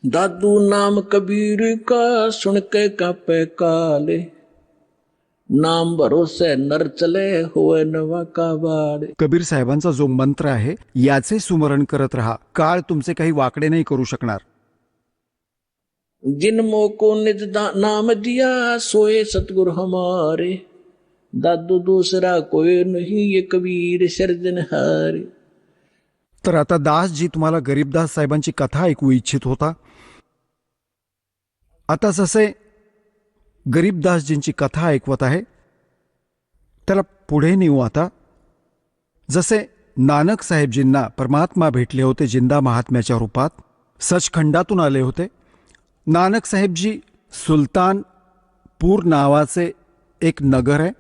S2: दादू नाम कबीर का सुन के कापे काले, नाम भरोसे नर चले होए नवा का बाड़.
S4: कबीर साहेबांचा जो मंत्र आहे याचे सुमरण करत रहा, काळ तुमचे काही वाकडे नाही करू शकणार.
S2: जिन को निज नाम दिया सोए सतगुरु हमारे, दादू दूसरा कोई नहीं ये कबीर सर्जनहार.
S4: तर आता दासजी तुम्हाला गरीबदास साहेबांची कथा ऐकू इच्छित होता. आता जसे गरीबदासजींची कथा ऐकवत आहे त्याला पुढे नेऊ. आता जसे नानक साहेबजींना परमात्मा भेटले होते जिंदा महात्म्याच्या रूपात, सचखंडातून आले होते. नानक साहेबजी सुलतानपूर नावाचे एक नगर आहे,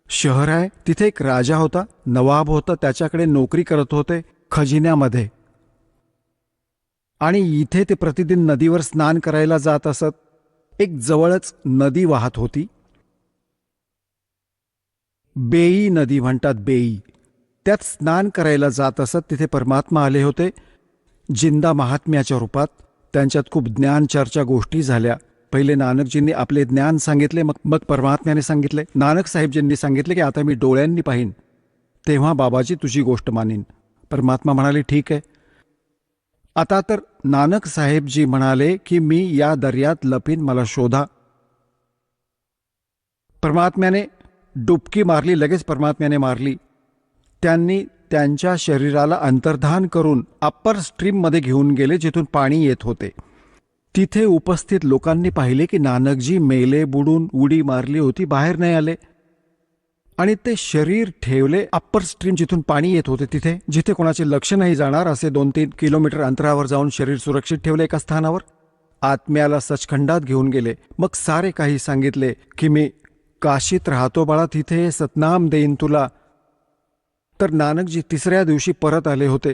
S4: शहर आहे. तिथे एक राजा होता, नवाब होता, त्याच्याकडे नोकरी करत होते खजिन्यामध्ये. आणि इथे ते प्रतिदिन नदीवर स्नान करायला जात असत. एक जवळच नदी वाहत होती, बेई नदी म्हणतात, बेई. त्यात स्नान करायला जात असत. तिथे परमात्मा आले होते जिंदा महात्म्याच्या रूपात. त्यांच्यात खूप ज्ञान चर्चा गोष्टी झाल्या. पहिले नानकजींनी आपले ज्ञान सांगितले, मग परमात्म्याने सांगितले. नानक साहेबजींनी सांगितले की आता मी डोळ्यांनी पाहीन, तेव्हा बाबाजी तुझी गोष्ट मानीन. परमात्मा म्हणाले ठीक आहे. आता तर नानक साहेबजी म्हणाले की मी या दर्यात लपीन, मला शोधा. परमात्म्याने डुबकी मारली, लगेच परमात्म्याने मारली. त्यांनी त्यांच्या शरीराला अंतर्धान करून अप्पर स्ट्रीममध्ये घेऊन गेले जिथून पाणी येत होते. तिथे उपस्थित लोकांनी पाहिले की नानकजी मेले, बुडून उडी मारली होती, बाहेर नाही आले. आणि ते शरीर ठेवले अप्पर स्ट्रीम जिथून पाणी येत होते तिथे, जिथे कोणाचे लक्ष नाही जाणार असे 2-3 किलोमीटर अंतरावर जाऊन शरीर सुरक्षित ठेवले एका स्थानावर. आत्म्याला सचखंडात घेऊन गेले. मग सारे काही सांगितले की मी काशीत राहतो बाळा, तिथे सतनाम देईन तुला. तर नानकजी तिसऱ्या दिवशी परत आले होते.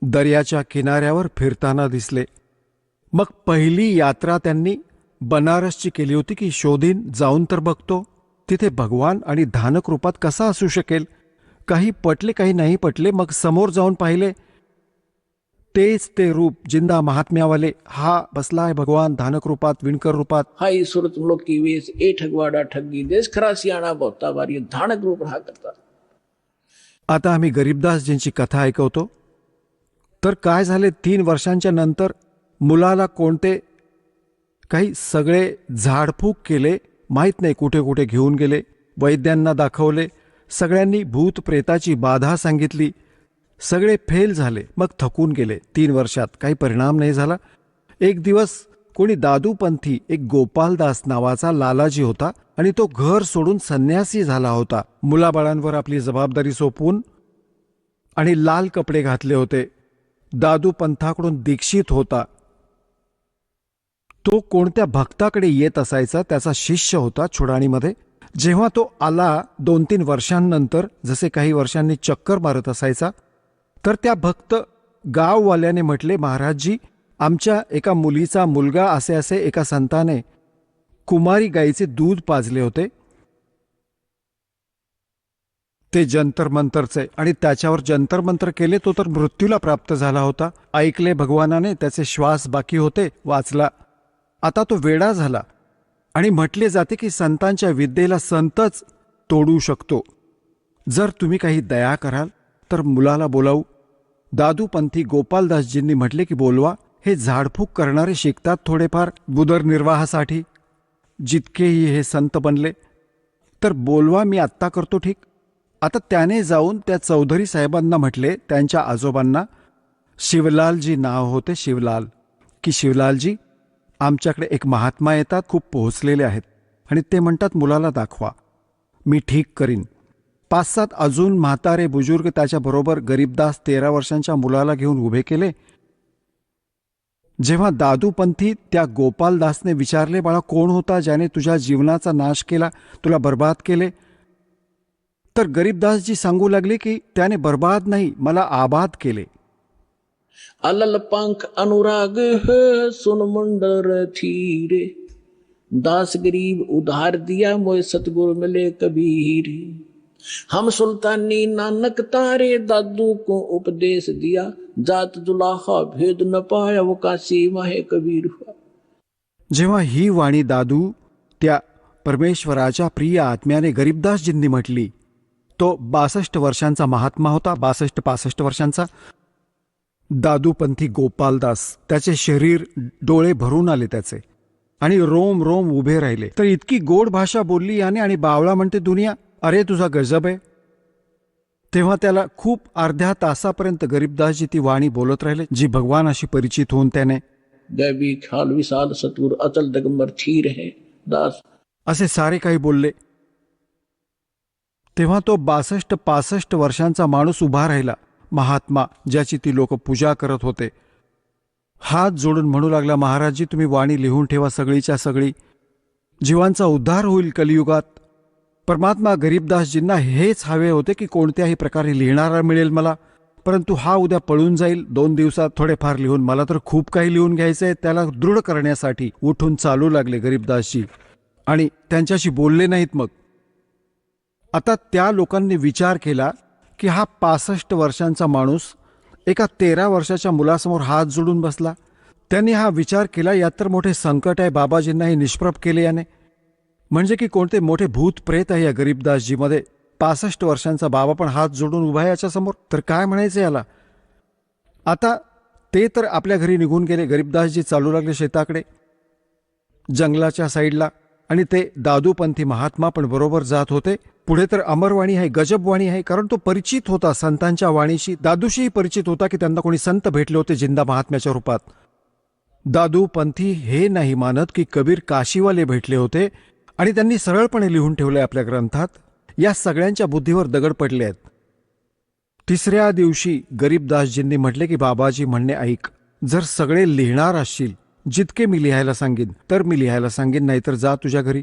S4: दर्याच्या किनाऱ्यावर फिरताना दिसले. मग पहिली यात्रा त्यांनी बनारसची केली होती की शोधीन, जाऊन तर बघतो तिथे भगवान आणि धानक रूपात कसा असू शकेल. काही पटले, काही नाही पटले. मग समोर जाऊन पाहिले, तेच ते रूप जिंदा महात्म्यावाले. हा बसलाय भगवान धानक रूपात, विणकर रूपात.
S2: हाई सूरत लोग की वेश ए ठगवाड़ा ठगी देश खरा सियाणा बहुता बारी धानक रूप रहा करता.
S4: आता आम्ही गरीबदासजींची कथा ऐकवतो. तर काय झाले, 3 वर्षांच्या नंतर मुलाला कोणते काही सगळे झाडफूक केले, माहीत नाही कुठे कुठे घेऊन गेले. वैद्यांना दाखवले, सगळ्यांनी भूत प्रेताची बाधा सांगितली. सगळे फेल झाले. मग थकून गेले. 3 वर्षात काही परिणाम नाही झाला. एक दिवस कोणी दादूपंथी, एक गोपालदास नावाचा लालाजी होता आणि तो घर सोडून संन्यासी झाला होता. मुलाबाळांवर आपली जबाबदारी सोपवून आणि लाल कपडे घातले होते. दादूपंथाकडून दीक्षित होता. तो कोणत्या भक्ताकडे येत असायचा, त्याचा शिष्य होता छुडाणीमध्ये. जेव्हा तो आला 2-3 वर्षांनंतर, जसे काही वर्षांनी चक्कर मारत असायचा, तर त्या भक्त गाववाल्याने म्हटले, महाराजजी, आमच्या एका मुलीचा मुलगा असे असे एका संताने कुमारी गाईचे दूध पाजले होते, ते जंतर मंतरचे, आणि त्याच्यावर जंतर मंतर केले, तो तर मृत्यूला प्राप्त झाला होता. ऐकले भगवानाने, त्याचे श्वास बाकी होते, वाचला. आता तो वेडा झाला. आणि म्हटले जाते की संतांच्या विद्येला संतच तोडू शकतो. जर तुम्ही काही दया कराल तर मुलाला बोलावू. दादूपंथी गोपालदासजींनी म्हटले की बोलवा. हे झाडफूक करणारे शिकतात थोडेफार उदरनिर्वाहासाठी, जितकेही हे संत बनले. तर बोलवा, मी आत्ता करतो. ठीक. आता त्याने जाऊन त्या चौधरी साहेबांना म्हटले, त्यांच्या आजोबांना, शिवलालजी नाव होते, शिवलाल, की शिवलालजी, आमच्याकडे एक महात्मा येतात, खूप पोहोचलेले आहेत आणि ते म्हणतात मुलाला दाखवा. मी ठीक करीन. 5-7 अजून म्हातारे बुजुर्ग त्याच्याबरोबर गरीबदास 13 वर्षांच्या मुलाला घेऊन उभे केले. जेव्हा दादूपंथी त्या गोपालदासने विचारले, बाळा कोण होता ज्याने तुझ्या जीवनाचा नाश केला, तुला बर्बाद केले, तर गरीबदासजी सांगू लागले की त्याने बर्बाद नाही, मला आबाद केले.
S2: अलल पंख अनुराग है सुन मुंडर थीरे, दास गरीब उधार दिया मोय सतगुरु मिले कबीर. हम सुल्तानी नानक तारे, दादू को उपदेश दिया, जात जुलाहा भेद न पाया, वो काशी माहे कबीर हुआ.
S4: जेव्हा ही वाणी दादू त्या परमेश्वराच्या प्रिय आत्म्याने गरीबदासजींनी म्हटली, तो 62 वर्षांचा महात्मा होता, 62-65 वर्षांचा. दादूपंथी गोपालदास, त्याचे शरीर, डोळे भरून आले त्याचे आणि रोम रोम उभे राहिले. तर इतकी गोड भाषा बोलली याने आणि बावळा म्हणते दुनिया, अरे तुझा गजब आहे. तेव्हा त्याला खूप अर्ध्या तासापर्यंत गरीबदासजी ती वाणी बोलत राहिले, जी भगवानाशी परिचित होऊन त्याने
S2: दैवी ख्याल विशाल सतगुरु अचल दिगंबर थीर है दास,
S4: असे सारे काही बोलले. तेव्हा तो 62-65 वर्षांचा माणूस उभा राहिला, महात्मा, ज्याची ती लोक पूजा करत होते. हात जोडून म्हणू लागला, महाराजजी तुम्ही वाणी लिहून ठेवा, सगळीच्या सगळी, जीवांचा उद्धार होईल कलियुगात. परमात्मा गरीबदासजींना हेच हवे होते की कोणत्याही प्रकारे लिहिणारा मिळेल मला, परंतु हा उद्या पळून जाईल, 2 दिवसात थोडेफार लिहून, मला तर खूप काही लिहून घ्यायचंय. त्याला दृढ करण्यासाठी उठून चालू लागले गरीबदासजी आणि त्यांच्याशी बोलले नाहीत. मग आता त्या लोकांनी विचार केला की हा 65 वर्षांचा माणूस एका 13 वर्षाच्या मुलासमोर हात जोडून बसला. त्यांनी हा विचार केला, यात तर मोठे संकट आहे. बाबाजींनाही निष्प्रभ केले याने, म्हणजे की कोणते मोठे भूत प्रेत आहे या गरीबदासजीमध्ये. 65 वर्षांचा बाबा पण हात जोडून उभा आहे याच्यासमोर, तर काय म्हणायचं याला. आता ते तर आपल्या घरी निघून गेले. गरीबदासजी चालू लागले शेताकडे, जंगलाच्या साईडला, आणि ते दादूपंथी महात्मा पण बरोबर जात होते. पुढे तर अमरवाणी आहे, गजबवाणी आहे, कारण तो परिचित होता संतांच्या वाणीशी. दादूशीही परिचित होता की त्यांना कोणी संत भेटले होते जिंदा महात्म्याच्या रूपात. दादूपंथी हे नाही मानत की कबीर काशीवाले भेटले होते आणि त्यांनी सरळपणे लिहून ठेवलंय आपल्या ग्रंथात. या सगळ्यांच्या बुद्धीवर दगड पडले आहेत. 3ऱ्या दिवशी गरीबदासजींनी म्हटले की बाबाजी म्हणणे ऐक, जर सगळे लिहिणार असशील, जितके मी लिहायला सांगेन तर मी लिहायला सांगेन, नाहीतर जा तुझ्या घरी.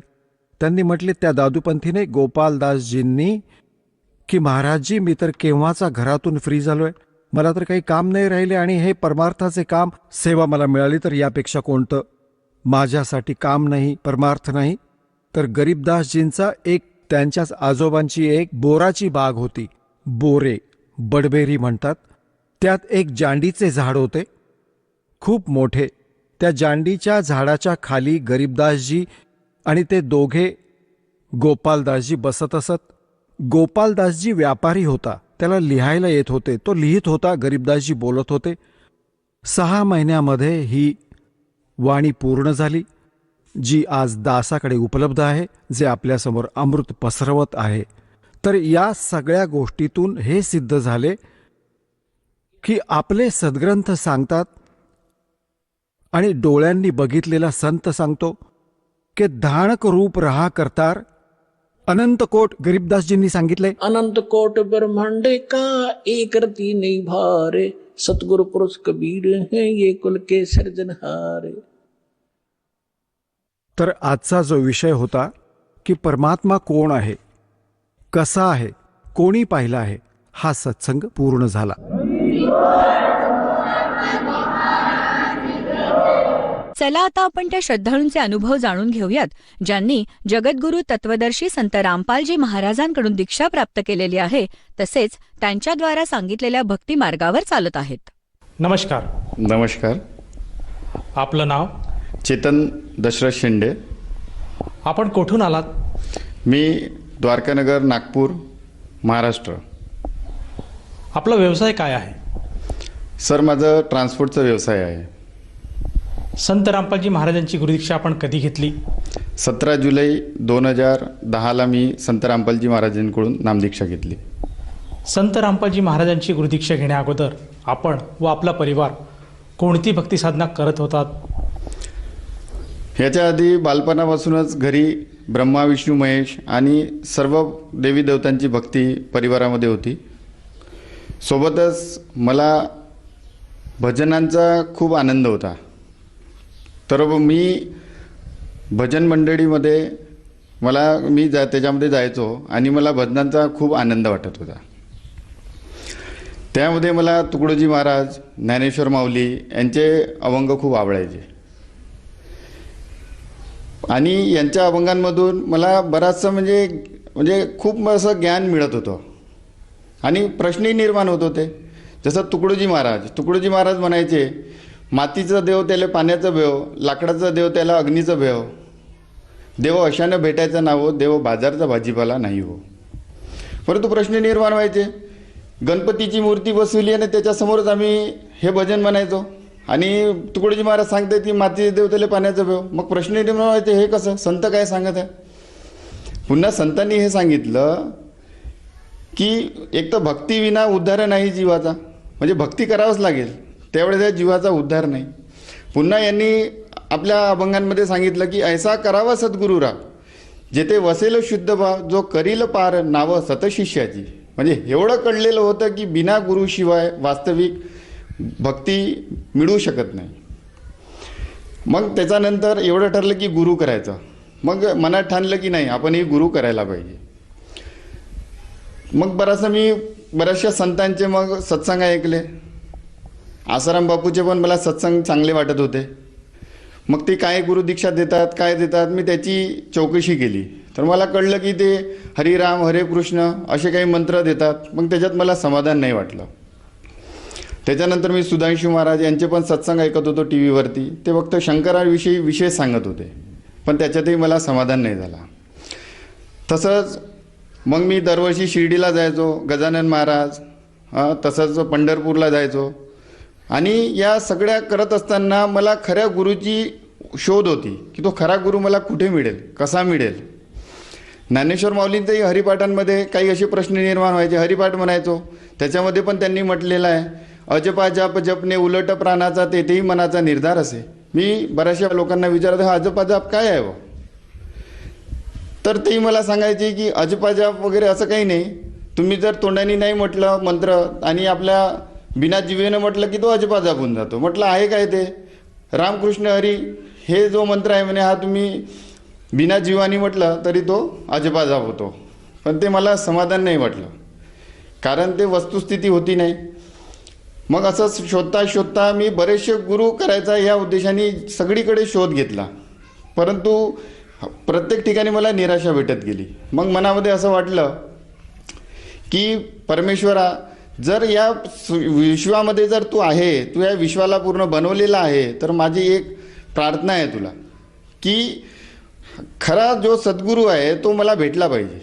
S4: त्यांनी म्हटले त्या दादूपंथीने गोपालदासजींनी की महाराजजी मी तर केव्हाचा घरातून फ्री झालोय, मला तर काही काम नाही राहिले आणि हे परमार्थाचे काम, सेवा मला मिळाली तर यापेक्षा कोणतं माझ्यासाठी काम नाही, परमार्थ नाही. तर गरीबदासजींचा एक, त्यांच्याच आजोबांची एक बोराची बाग होती, बोरे, बडबेरी म्हणतात. त्यात एक जांडीचे झाड होते खूप मोठे. त्या जांडीच्या झाडाच्या खाली गरीबदासजी आणि ते दोघे गोपालदासजी बसत असत. गोपालदासजी व्यापारी होता, त्याला लिहायला येत होते, तो लिहित होता, गरीबदासजी बोलत होते. 6 महिन्यामध्ये ही वाणी पूर्ण झाली, जी आज दासाकडे उपलब्ध आहे, जे आपल्यासमोर अमृत पसरवत आहे. तर या सगळ्या गोष्टीतून हे सिद्ध झाले की आपले सद्ग्रंथ सांगतात आणि डोळ्यांनी बघितलेला संत सांगतो की धाणक रूप रहा करतार अनंत कोट. गरीबदासजींनी सांगितले,
S2: अनंत कोट ब्रह्मांडे का एक रति नहीं भारे, सतगुरु पुरुष कबीर है ये कुल के सर्जनहारे.
S4: तर आजचा जो विषय होता की परमात्मा कोण आहे, कसा आहे, कोणी पाहिला आहे, हा सत्संग पूर्ण झाला.
S1: चला आता आपण त्या श्रद्धाळूंचे अनुभव जाणून घेऊयात, ज्यांनी जगद्गुरू तत्वदर्शी संत रामपालजी महाराजांकडून दीक्षा प्राप्त केलेली आहे, तसेच त्यांच्याद्वारा सांगितलेल्या भक्ती मार्गावर चालत आहेत.
S5: नमस्कार.
S6: नमस्कार.
S5: आपलं नाव?
S6: चेतन दशरथ शेंडे.
S5: आपण कुठून आलात?
S6: मी द्वारकानगर, नागपूर, महाराष्ट्र.
S5: आपला व्यवसाय काय आहे?
S6: सर, माझं ट्रान्सपोर्टचा व्यवसाय आहे.
S5: संत रामपालजी महाराजांची गुरुदीक्षा आपण कधी घेतली?
S6: 17 जुलै 2010ला मी संत रामपालजी महाराजांकडून नामदीक्षा घेतली.
S5: संत रामपालजी महाराजांची गुरुदीक्षा घेण्याअगोदर आपण व आपला परिवार कोणती भक्ती साधना करत होतात?
S6: ह्याच्या आधी बालपणापासूनच घरी ब्रह्मा विष्णू महेश आणि सर्व देवी देवतांची भक्ती परिवारामध्ये होती. सोबतच मला भजनांचा खूप आनंद होता. तर मी भजन मंडळीमध्ये मी त्याच्यामध्ये जायचो आणि मला भजनांचा खूप आनंद वाटत होता. त्यामध्ये मला तुकडोजी महाराज, ज्ञानेश्वर माऊली यांचे अभंग खूप आवडायचे आणि यांच्या अभंगांमधून मला बराचसा म्हणजे खूप असं ज्ञान मिळत होतं आणि प्रश्नही निर्माण होत होते. जसं तुकडोजी महाराज म्हणायचे, मातीचा देव त्याला पाण्याचा भेव, लाकडाचा देव त्याला अग्नीचा भेव, देव अशानं भेटायचा नाव, देव बाजारचा भाजीपाला नाही हो. परंतु प्रश्न निर्माण व्हायचे. गणपतीची मूर्ती बसवली आणि त्याच्यासमोरच आम्ही हे भजन म्हणायचो आणि तुकडोजी महाराज सांगते की मातीचे देव त्याला पाण्याचा भेव. मग प्रश्न निर्माण व्हायचे, हे कसं, संत काय सांगत आहे? पुन्हा संतांनी हे सांगितलं की एक तर भक्तीविना उद्धार नाही जीवाचा, म्हणजे भक्ती करावंच लागेल, त्यावेळेस त्या जीवाचा उद्धार नाही. पुन्हा यांनी आपल्या अभंगांमध्ये सांगितलं की ऐसा करावा सद्गुरुरा, जेथे वसेल शुद्ध भाव, जो करील पार नाव सतशिष्याची. म्हणजे एवढं कळलेलं होतं की बिना गुरुशिवाय वास्तविक भक्ती मिळू शकत नाही. मग त्याच्यानंतर एवढं ठरलं की गुरु करायचं. मग मनात ठाणलं की नाही, आपण हे गुरु करायला पाहिजे. मग बऱ्याचशा संतांचे मग सत्संग ऐकले. आसाराम बापूचे पण मला सत्संग चांगले वाटत होते. मग ते काय गुरुदीक्षा देतात, काय देतात, मी त्याची चौकशी केली. तर मला कळलं की ते हरिराम हरे कृष्ण असे काही मंत्र देतात. मग त्याच्यात मला समाधान नाही वाटलं. त्याच्यानंतर मी सुधांशू महाराज यांचे पण सत्संग ऐकत होतो टी व्हीवरती. ते फक्त शंकराविषयी विशेष सांगत होते, पण त्याच्यातही मला समाधान नाही झाला. तसंच मग मी दरवर्षी शिर्डीला जायचो, गजानन महाराज, तसंच पंढरपूरला जायचो. आणि या सगळ्या करत असताना मला खऱ्या गुरुची शोध होती की तो खरा गुरु मला कुठे मिळेल, कसा मिळेल. ज्ञानेश्वर माऊलींच्याही हरिपाठांमध्ये काही असे प्रश्न निर्माण व्हायचे. हरिपाठ म्हणायचो, त्याच्यामध्ये पण त्यांनी म्हटलेलं आहे, अजपा जाप जपणे उलट प्राणाचा, तेथेही मनाचा निर्धार असे. मी बऱ्याचशा लोकांना विचारतो, हा अजपा जाप काय आहे? तर तेही मला सांगायचे की अजपा जाप वगैरे असं काही नाही. तुम्ही जर तोंडाने नाही म्हटलं मंत्र आणि आपल्या बिना जिवेनं म्हटलं की तो अजपा जाप होऊन जातो. म्हटलं आहे काय ते? रामकृष्ण हरी हे जो मंत्र आहे म्हणे, हा तुम्ही बिना जीवानी म्हटलं तरी तो अजपा जाप होतो. पण ते मला समाधान नाही वाटलं, कारण ते वस्तुस्थिती होती नाही. मग असं शोधता मी बरेचसे गुरु करायचा या उद्देशाने सगळीकडे शोध घेतला, परंतु प्रत्येक ठिकाणी मला निराशा भेटत गेली. मग मनामध्ये असं वाटलं की परमेश्वरा, जर या विश्वामध्ये जर तू आहे, तू या विश्वाला पूर्ण बनवलेला आहे, तर माझी एक प्रार्थना आहे तुला की खरा जो सद्गुरू आहे तो मला भेटला पाहिजे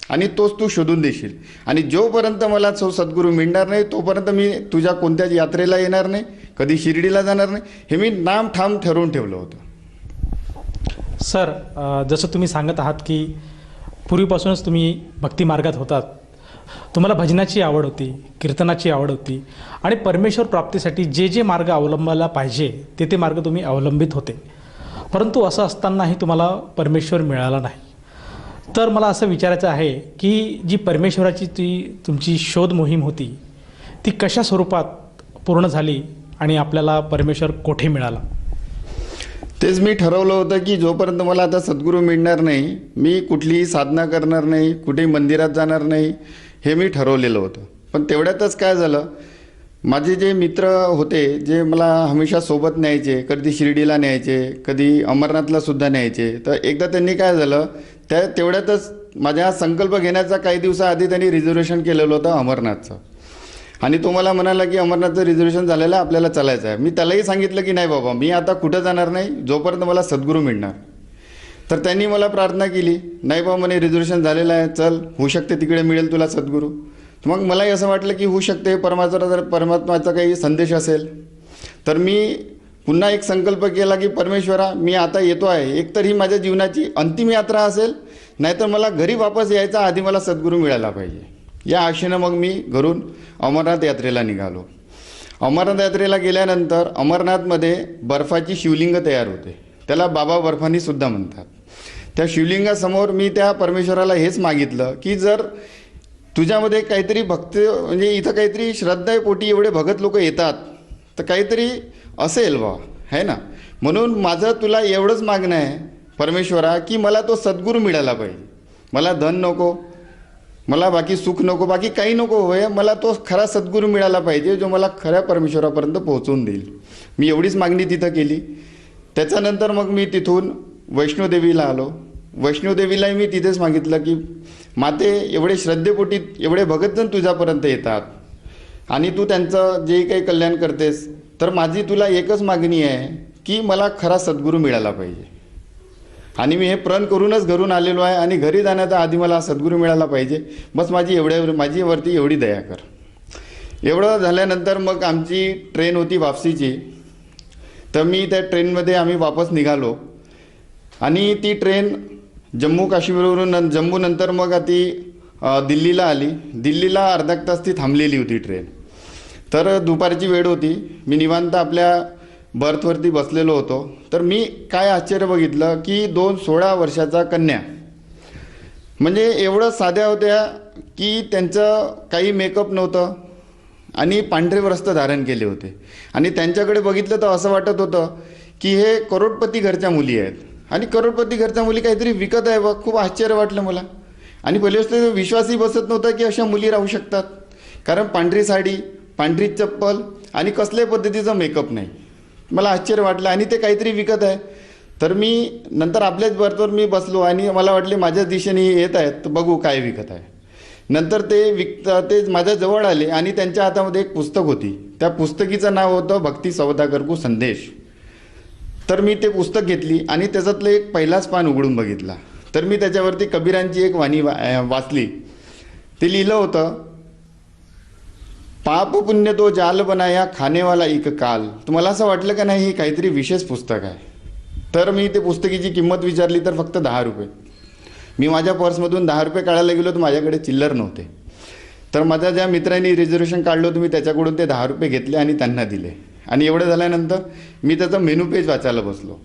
S6: आणि तोच तू शोधून देशील. आणि जोपर्यंत मला तो सद्गुरू मिळणार नाही तोपर्यंत मी तुझ्या कोणत्याच यात्रेला येणार नाही, कधी शिर्डीला जाणार नाही, हे मी नाम ठाम ठरवून ठेवलं होतं.
S5: सर, जसं तुम्ही सांगत आहात की पूर्वीपासूनच तुम्ही भक्ती मार्गात होतात, तुम्हाला भजनाची आवड होती, कीर्तनाची आवड होती आणि परमेश्वर प्राप्तीसाठी जे जे मार्ग अवलंबायला पाहिजे ते मार्ग तुम्ही अवलंबित होते. परंतु असं असतानाही तुम्हाला परमेश्वर मिळाला नाही. तर मला असं विचारायचं आहे की जी परमेश्वराची तुमची शोध मोहीम होती ती कशा स्वरूपात पूर्ण झाली आणि आपल्याला परमेश्वर कोठे मिळाला?
S6: तेच मी ठरवलं होतं की जोपर्यंत मला आता सद्गुरू मिळणार नाही, मी कुठलीही साधना करणार नाही, कुठेही मंदिरात जाणार नाही, हे मी ठरवलेलं होतं. पण तेवढ्यातच काय झालं, माझे जे मित्र होते जे मला हमेशा सोबत न्यायचे, कधी शिर्डीला न्यायचे, कधी अमरनाथला सुद्धा न्यायचे, तर एकदा त्यांनी काय झालं, तेवढ्यातच माझ्या संकल्प घेण्याचा काही दिवसाआधी त्यांनी रिझर्वेशन केलेलं होतं अमरनाथचं. आणि तो मला म्हणाला की अमरनाथचं रिझर्वेशन झालेलं आहे, आपल्याला चालायचं आहे. मी त्यालाही सांगितलं की नाही बाबा, मी आता कुठं जाणार नाही जोपर्यंत मला सद्गुरू मिळणार. तर त्यांनी मला प्रार्थना केली, नाही बाबा म्हणे रिझर्वेशन झालेलं आहे, चल, होऊ शकते तिकडे मिळेल तुला सद्गुरू. मग मलाही असं वाटलं की होऊ शकते, परमात्माचा काही संदेश असेल. तर मी पुन्हा एक संकल्प केला की परमेश्वरा मी आता येतो आहे, एकतर ही माझ्या जीवनाची अंतिम यात्रा असेल, नाहीतर मला घरी वापस यायचा आधी मला सद्गुरू मिळाला पाहिजे. या आशेनं मग मी घरून अमरनाथ यात्रेला निघालो. अमरनाथ यात्रेला गेल्यानंतर अमरनाथमध्ये बर्फाची शिवलिंग तयार होते, त्याला बाबा बर्फानी सुद्धा म्हणतात. त्या शिवलिंगासमोर मी त्या परमेश्वराला हेच मागितलं की जर तुझ्यामध्ये काहीतरी भक्त म्हणजे इथं काहीतरी श्रद्धापोटी एवढे भगत लोक येतात तर काहीतरी असेल बा, है ना. म्हणून माझं तुला एवढंच मागणं आहे परमेश्वरा की मला तो सद्गुरू मिळाला पाहिजे. मला धन नको, मला बाकी सुख नको, बाकी काही नको होय, मला तो खरा सद्गुरू मिळाला पाहिजे जो मला खऱ्या परमेश्वरापर्यंत पोहोचवून देईल. मी एवढीच मागणी तिथं केली. त्याच्यानंतर मग मी तिथून वैष्णोदेवीला आलो. वैष्णोदेवीलाही मी तिथेच मागितलं की माते एवढे श्रद्धेपोटी एवढे भगतजन तुझ्यापर्यंत येतात आणि तू त्यांचं जे काही कल्याण करतेस, तर माझी तुला एकच मागणी आहे की मला खरा सद्गुरू मिळाला पाहिजे. आणि मी हे प्रण करूनच घरून आलेलो आहे आणि घरी जाण्याच्या आधी मला सद्गुरू मिळाला पाहिजे, बस माझीवरती एवढी दया कर. एवढं झाल्यानंतर मग आमची ट्रेन होती वापसीची, तर मी त्या ट्रेनमध्ये आम्ही वापस निघालो आणि ती ट्रेन जम्मू काश्मीरवरून जम्मूनंतर मग ती दिल्लीला आली. दिल्लीला अर्धा तास ती थांबलेली होती ट्रेन. तर दुपारची वेळ होती, मी निवांत आपल्या बर्थवरती बसलेलो होतो. तर मी काय आश्चर्य बघितलं की 16 वर्षाचा कन्या, म्हणजे एवढं साध्या होत्या की त्यांचं काही मेकअप नव्हतं आणि पांढरे वस्त्र धारण केले होते आणि त्यांच्याकडे बघितलं तर असं वाटत होतं की हे करोडपती घरच्या मुली आहेत आणि करोडपती घरच्या मुली काहीतरी विकत आहे बघ. खूप आश्चर्य वाटलं मला आणि पहिली गोष्ट विश्वासही बसत नव्हता की अशा मुली राहू शकतात, कारण पांढरी साडी, पांढरी चप्पल आणि कसल्याही पद्धतीचा मेकअप नाही. मला आश्चर्य वाटलं आणि ते काहीतरी विकत आहे. तर मी नंतर आपल्याच बर्थवर मी बसलो आणि मला वाटले माझ्याच दिशेने येत आहेत, तर बघू काय विकत आहे. नंतर ते माझ्याजवळ आले आणि त्यांच्या हातामध्ये एक पुस्तक होती. त्या पुस्तकीचं नाव होतं भक्ती सौदागर को संदेश. तर मी ते पुस्तक घेतली आणि त्याच्यातलं एक पहिलाच पान उघडून बघितला. तर मी त्याच्यावरती कबीरांची एक वाणी वाचली. ते लिहिलं होतं, पाप पुण्य तो जाल बनाया खानेवाला एक काल. तुम्हाला असं वाटलं का नाही हे काहीतरी विशेष पुस्तक आहे. तर मी ते पुस्तकीची किंमत विचारली तर फक्त 10 रुपये. मी माझ्या पर्समधून 10 रुपये काढायला गेलो तर माझ्याकडे चिल्लर नव्हते. तर माझ्या ज्या मित्रांनी रिझर्वेशन काढलं होतं मी त्याच्याकडून ते 10 रुपये घेतले आणि त्यांना दिले. आणि एवढं झाल्यानंतर मी त्याचं मेनू पेज वाचायला बसलो.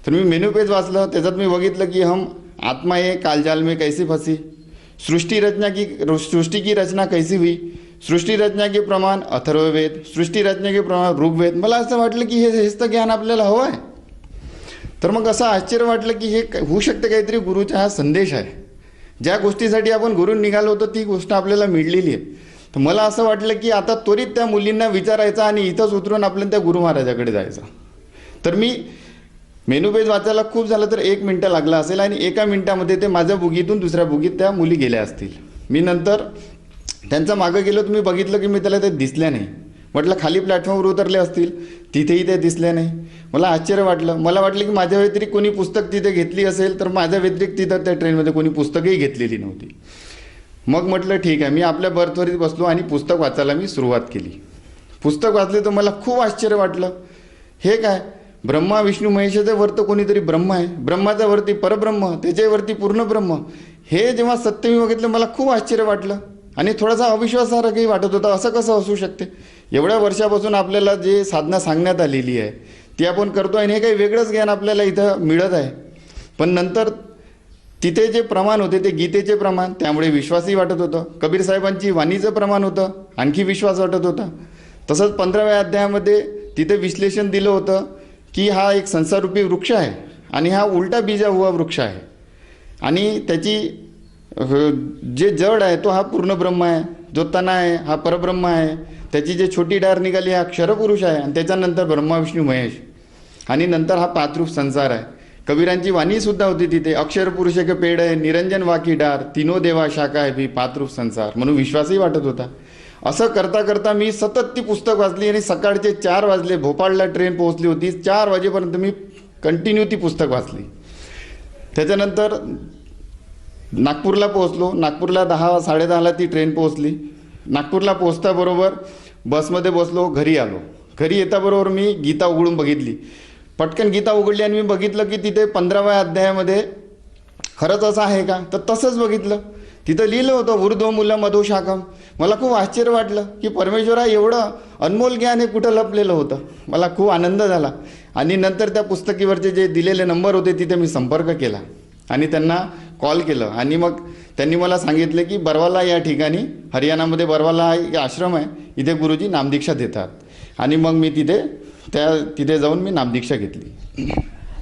S6: तर मी मेनू पेज वाचलं, त्याच्यात मी बघितलं की हम आत्मा ये कालजाल में कैसी फंसी, सृष्टि की रचना कैसी हुई, सृष्टी रचना के प्रमाण अथर्ववेद, सृष्टी रचना के प्रमाण ऋग्वेद. मला असं वाटलं की हेच तर ज्ञान आपल्याला हवं आहे. तर मग असं आश्चर्य वाटलं की हे होऊ शकतं काहीतरी गुरुचा हा संदेश आहे. ज्या गोष्टीसाठी आपण घरून निघालो होतो ती गोष्ट आपल्याला मिळलेली आहे. तर मला असं वाटलं की आता त्वरित त्या मुलींना विचारायचं आणि इथंच उतरून आपल्याला त्या गुरु महाराजाकडे जायचं. तर मी मेनू पेज वाचायला खूप झालं तर 1 मिनिटं लागला असेल आणि 1 मिनिटामध्ये ते माझ्या बुगीतून दुसऱ्या बुगीत त्या मुली गेल्या असतील. मी नंतर त्यांच्या मागं गेलो तर मी बघितलं की मी त्याला ते दिसल्या नाही. म्हटलं खाली प्लॅटफॉर्मवर उतरले असतील, तिथेही ते दिसले नाही. मला आश्चर्य वाटलं. मला वाटलं की माझ्या व्यतिरिक्त कोणी पुस्तक तिथे घेतली असेल, तर माझ्या व्यतिरिक्त तिथं त्या ट्रेनमध्ये कोणी पुस्तकही घेतलेली नव्हती. मग म्हटलं ठीक आहे, मी आपल्या बर्थवरती बसलो आणि पुस्तक वाचायला मी सुरुवात केली. पुस्तक वाचले तर मला खूप आश्चर्य वाटलं. हे काय, ब्रह्मा विष्णू महेशाच्या वरती कोणीतरी ब्रह्म आहे, ब्रह्माच्या वरती परब्रह्म, त्याच्यावरती पूर्ण ब्रह्म. हे जेव्हा सत्य मी बघितलं मला खूप आश्चर्य वाटलं आणि थोडासा अविश्वासारखंही वाटत होता. असं कसं असू शकते? एवढ्या वर्षापासून आपल्याला जे साधना सांगण्यात आलेली आहे ती आपण करतो आणि हे काही वेगळंच ज्ञान आपल्याला इथं मिळत आहे. पण नंतर तिथे जे प्रमाण होते ते गीतेचे प्रमाण, त्यामुळे विश्वासही वाटत होतं. कबीर साहेबांची वाणीचं प्रमाण होतं, आणखी विश्वास वाटत होता. तसंच 15व्या अध्यायामध्ये तिथे विश्लेषण दिलं होतं की हा एक संसाररूपी वृक्ष आहे आणि हा उलटा बीजा हुआ वृक्ष आहे आणि त्याची जे जड आहे तो हा पूर्ण ब्रह्म आहे, जो तना आहे हा परब्रह्म आहे, त्याची जे छोटी डार निघाली हा क्षरपुरुष आहे आणि त्याच्यानंतर ब्रह्मा विष्णू महेश आणि नंतर हा 5 रूप संसार आहे. कबीरांची वाणी सुद्धा होती तिथे, अक्षर पुरुष के पेड़ आहे, निरंजन वाकी डार, तीनो देवा शाखा आहे भी 5 रूप संसार. म्हणून विश्वासही वाटत होता. असं करता करता मी सतत ती पुस्तक वाचली आणि सकाळचे 4 वाजले, भोपाळला ट्रेन पोहोचली होती. 4 वाजेपर्यंत मी कंटिन्यू ती पुस्तक वाचली. त्याच्यानंतर नागपूरला पोहोचलो. नागपूरला 10-10:30ला ती ट्रेन पोहोचली. नागपूरला पोहोचताबरोबर बसमध्ये बसलो, घरी आलो. घरी येताबरोबर मी गीता उघडून बघितली. पटकन गीता उघडली आणि मी बघितलं की तिथे 15व्या अध्यायामध्ये खरंच असं आहे का, तर तसंच बघितलं. तिथं लिहिलं होतं ऊर्ध्व मूलं मधुशाखम. मला खूप आश्चर्य वाटलं की परमेश्वरा एवढं अनमोल ज्ञान हे कुठं लपलेलं होतं. मला खूप आनंद झाला आणि नंतर त्या पुस्तकीवरचे जे दिलेले नंबर होते तिथे मी संपर्क केला आणि त्यांना कॉल केलं आणि मग त्यांनी मला सांगितले की बरवाला या ठिकाणी हरियाणामध्ये बरवाला हा एक आश्रम आहे, इथे गुरुजी नामदीक्षा देतात. आणि मग मी तिथे जाऊन मी नामदीक्षा घेतली.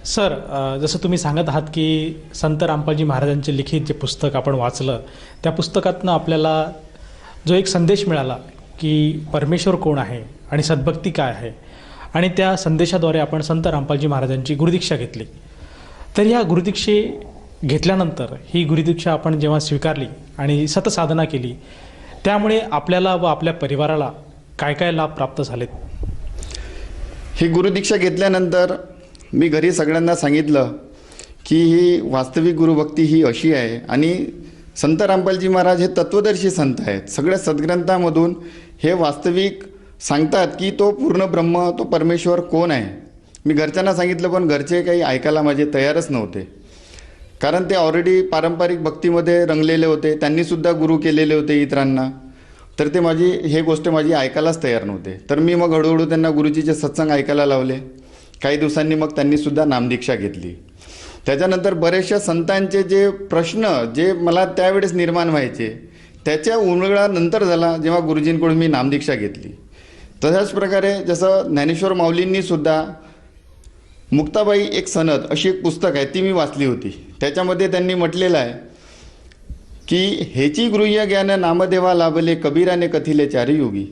S5: सर, जसं तुम्ही सांगत आहात की संत रामपालजी महाराजांचे लिखित जे पुस्तक आपण वाचलं, त्या पुस्तकातनं आपल्याला जो एक संदेश मिळाला की परमेश्वर कोण आहे आणि सद्भक्ती काय आहे, आणि त्या संदेशाद्वारे आपण संत रामपालजी महाराजांची गुरुदीक्षा घेतली. तर या गुरुदीक्षे घेतल्यानंतर ही गुरुदीक्षा आपण जेव्हा स्वीकारली आणि सतसाधना केली, त्यामुळे आपल्याला व आपल्या परिवाराला काय काय लाभ प्राप्त झालेत?
S6: ही गुरुदीक्षा घेतल्यानंतर मी घरी सगळ्यांना सांगितलं की ही वास्तविक गुरुभक्ती ही अशी आहे आणि संत रामपालजी महाराज हे तत्वदर्शी संत आहेत. सगळ्या सद्ग्रंथामधून हे वास्तविक सांगतात की तो पूर्ण ब्रह्म, तो परमेश्वर कोण आहे. मी घरच्यांना सांगितलं पण घरचे काही ऐकायला माझे तयारच नव्हते, कारण ते ऑलरेडी पारंपरिक भक्तीमध्ये रंगलेले होते. त्यांनीसुद्धा गुरु केलेले होते इतरांना, तर ते हे गोष्ट माझी ऐकायलाच तयार नव्हते. तर मी मग हळूहळू त्यांना गुरुजीचे सत्संग ऐकायला लावले. काही दिवसांनी मग त्यांनीसुद्धा नामदीक्षा घेतली. त्याच्यानंतर बरेचशा संतांचे जे प्रश्न जे मला त्यावेळेस निर्माण व्हायचे त्याच्या उलगडा झाला जेव्हा गुरुजींकडून मी नामदीक्षा घेतली. तशाच प्रकारे जसं ज्ञानेश्वर माऊलींनीसुद्धा मुक्ताबाई एक सनद अशी एक पुस्तक आहे, ती मी वाचली होती. त्याच्यामध्ये त्यांनी म्हटलेलं आहे की हेची गृह्य ज्ञान नामदेवा लाभले कबीराने कथिले चारियुगी.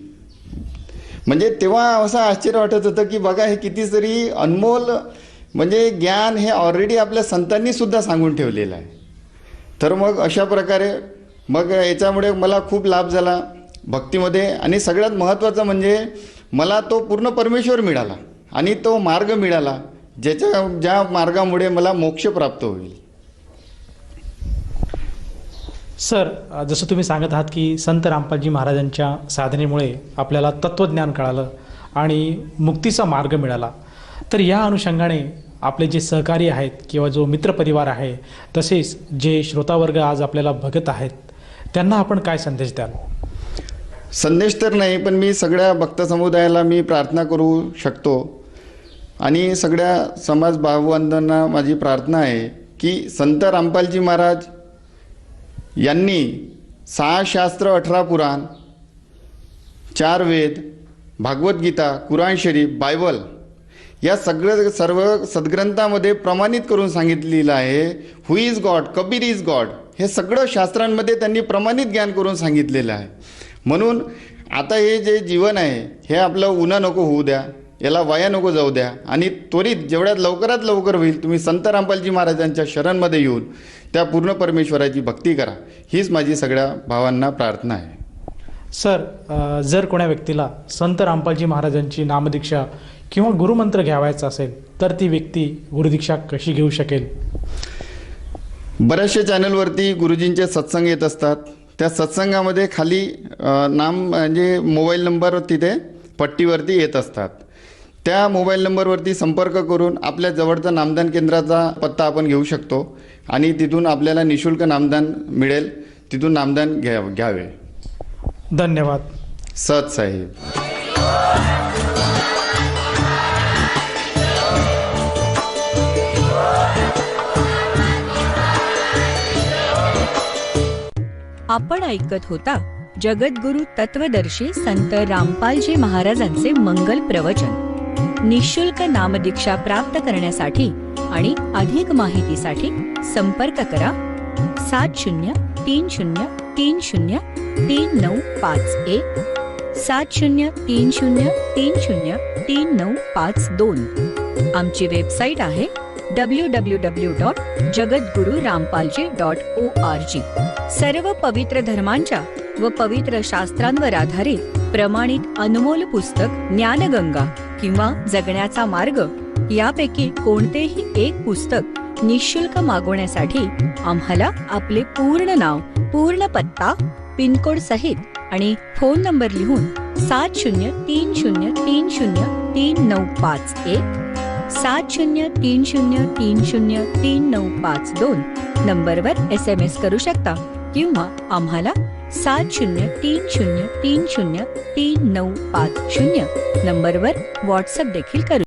S6: म्हणजे तेव्हा असं आश्चर्य वाटत होतं की बघा हे कितीतरी अनमोल म्हणजे ज्ञान हे ऑलरेडी आपल्या संतांनीसुद्धा सांगून ठेवलेलं आहे. तर मग अशा प्रकारे मग याच्यामुळे मला खूप लाभ झाला भक्तीमध्ये. आणि सगळ्यात महत्त्वाचं म्हणजे मला तो पूर्ण परमेश्वर मिळाला आणि तो मार्ग मिळाला ज्या मार्गामुळे मला मोक्ष प्राप्त होईल.
S5: सर, जसं तुम्ही सांगत आहात की संत रामपालजी महाराजांच्या साधनेमुळे आपल्याला तत्त्वज्ञान कळालं आणि मुक्तीचा मार्ग मिळाला. तर या अनुषंगाने आपले जे सहकारी आहेत किंवा जो मित्रपरिवार आहे, तसेच जे श्रोतावर्ग आज आपल्याला बघत आहेत, त्यांना आपण काय संदेश द्याल?
S6: संदेश तर नाही, पण मी सगळ्या भक्त समुदायाला मी प्रार्थना करू शकतो आणि सगळ्या समाज भावबंधांना माझी प्रार्थना आहे की संत रामपालजी महाराज यांनी 6 शास्त्र 18 पुराण, 4 वेद, भागवत गीता, कुराण शरीफ, बायबल या सर्व सद्ग्रंथामध्ये प्रमाणित करून सांगितलेलं आहे who is God, Kabir is God. हे सगळं शास्त्रांमध्ये त्यांनी प्रमाणित ज्ञान करून सांगितलेलं आहे. म्हणून आता हे जे जीवन आहे हे आपलं उन्हा नको होऊ द्या, याला वाया नको जाऊ द्या आणि त्वरित जेवढ्यात लवकरात लवकर होईल तुम्ही संत रामपालजी महाराजांच्या शरणमध्ये येऊन त्या पूर्ण परमेश्वराची भक्ती करा, हीच माझी सगळ्या भावांना प्रार्थना आहे.
S5: सर, जर कोण्या व्यक्तीला संत रामपालजी महाराजांची नामदीक्षा किंवा गुरुमंत्र घ्यावायचा असेल तर ती व्यक्ती गुरुदीक्षा कशी घेऊ शकेल?
S6: बऱ्याचशा चॅनलवरती गुरुजींचे सत्संग येत असतात. त्या सत्संगामध्ये खाली नाम म्हणजे मोबाईल नंबर तिथे पट्टीवरती येत असतात. त्या मोबाईल नंबरवरती संपर्क करून आपल्या जवळचा नामदान केंद्राचा पत्ता आपण घेऊ शकतो आणि तिथून आपल्याला निशुल्क नामदान मिळेल, तिथून नामदान घ्यावे.
S5: धन्यवाद.
S6: सत साहेब.
S1: आपण ऐकत होता जगद्गुरु तत्वदर्शी संत रामपालजी महाराजांचे मंगल प्रवचन. निशुल्क नामदीक्षा प्राप्त करण्यासाठी आणि अधिक माहितीसाठी संपर्क करा 7030303951 7030303952. आमची वेबसाईट आहे www.jagadgururampalji.org. सर्व पवित्र धर्मांच्या व पवित्र शास्त्रांवर आधारित प्रमाणित अनमोल पुस्तक ज्ञानगंगा किंवा जगण्याचा मार्ग यापैकी कोणतेही एक पुस्तक निशुल्क मागवण्यासाठी आम्हाला आपले पूर्ण नाव, पूर्ण पत्ता, पिनकोड सहित आणि फोन नंबर लिहून 7030303951 7030303952 नंबरवर SMS करू शकता किंवा आम्हाला 7030303950 नंबरवर व्हॉट्सअप देखील करू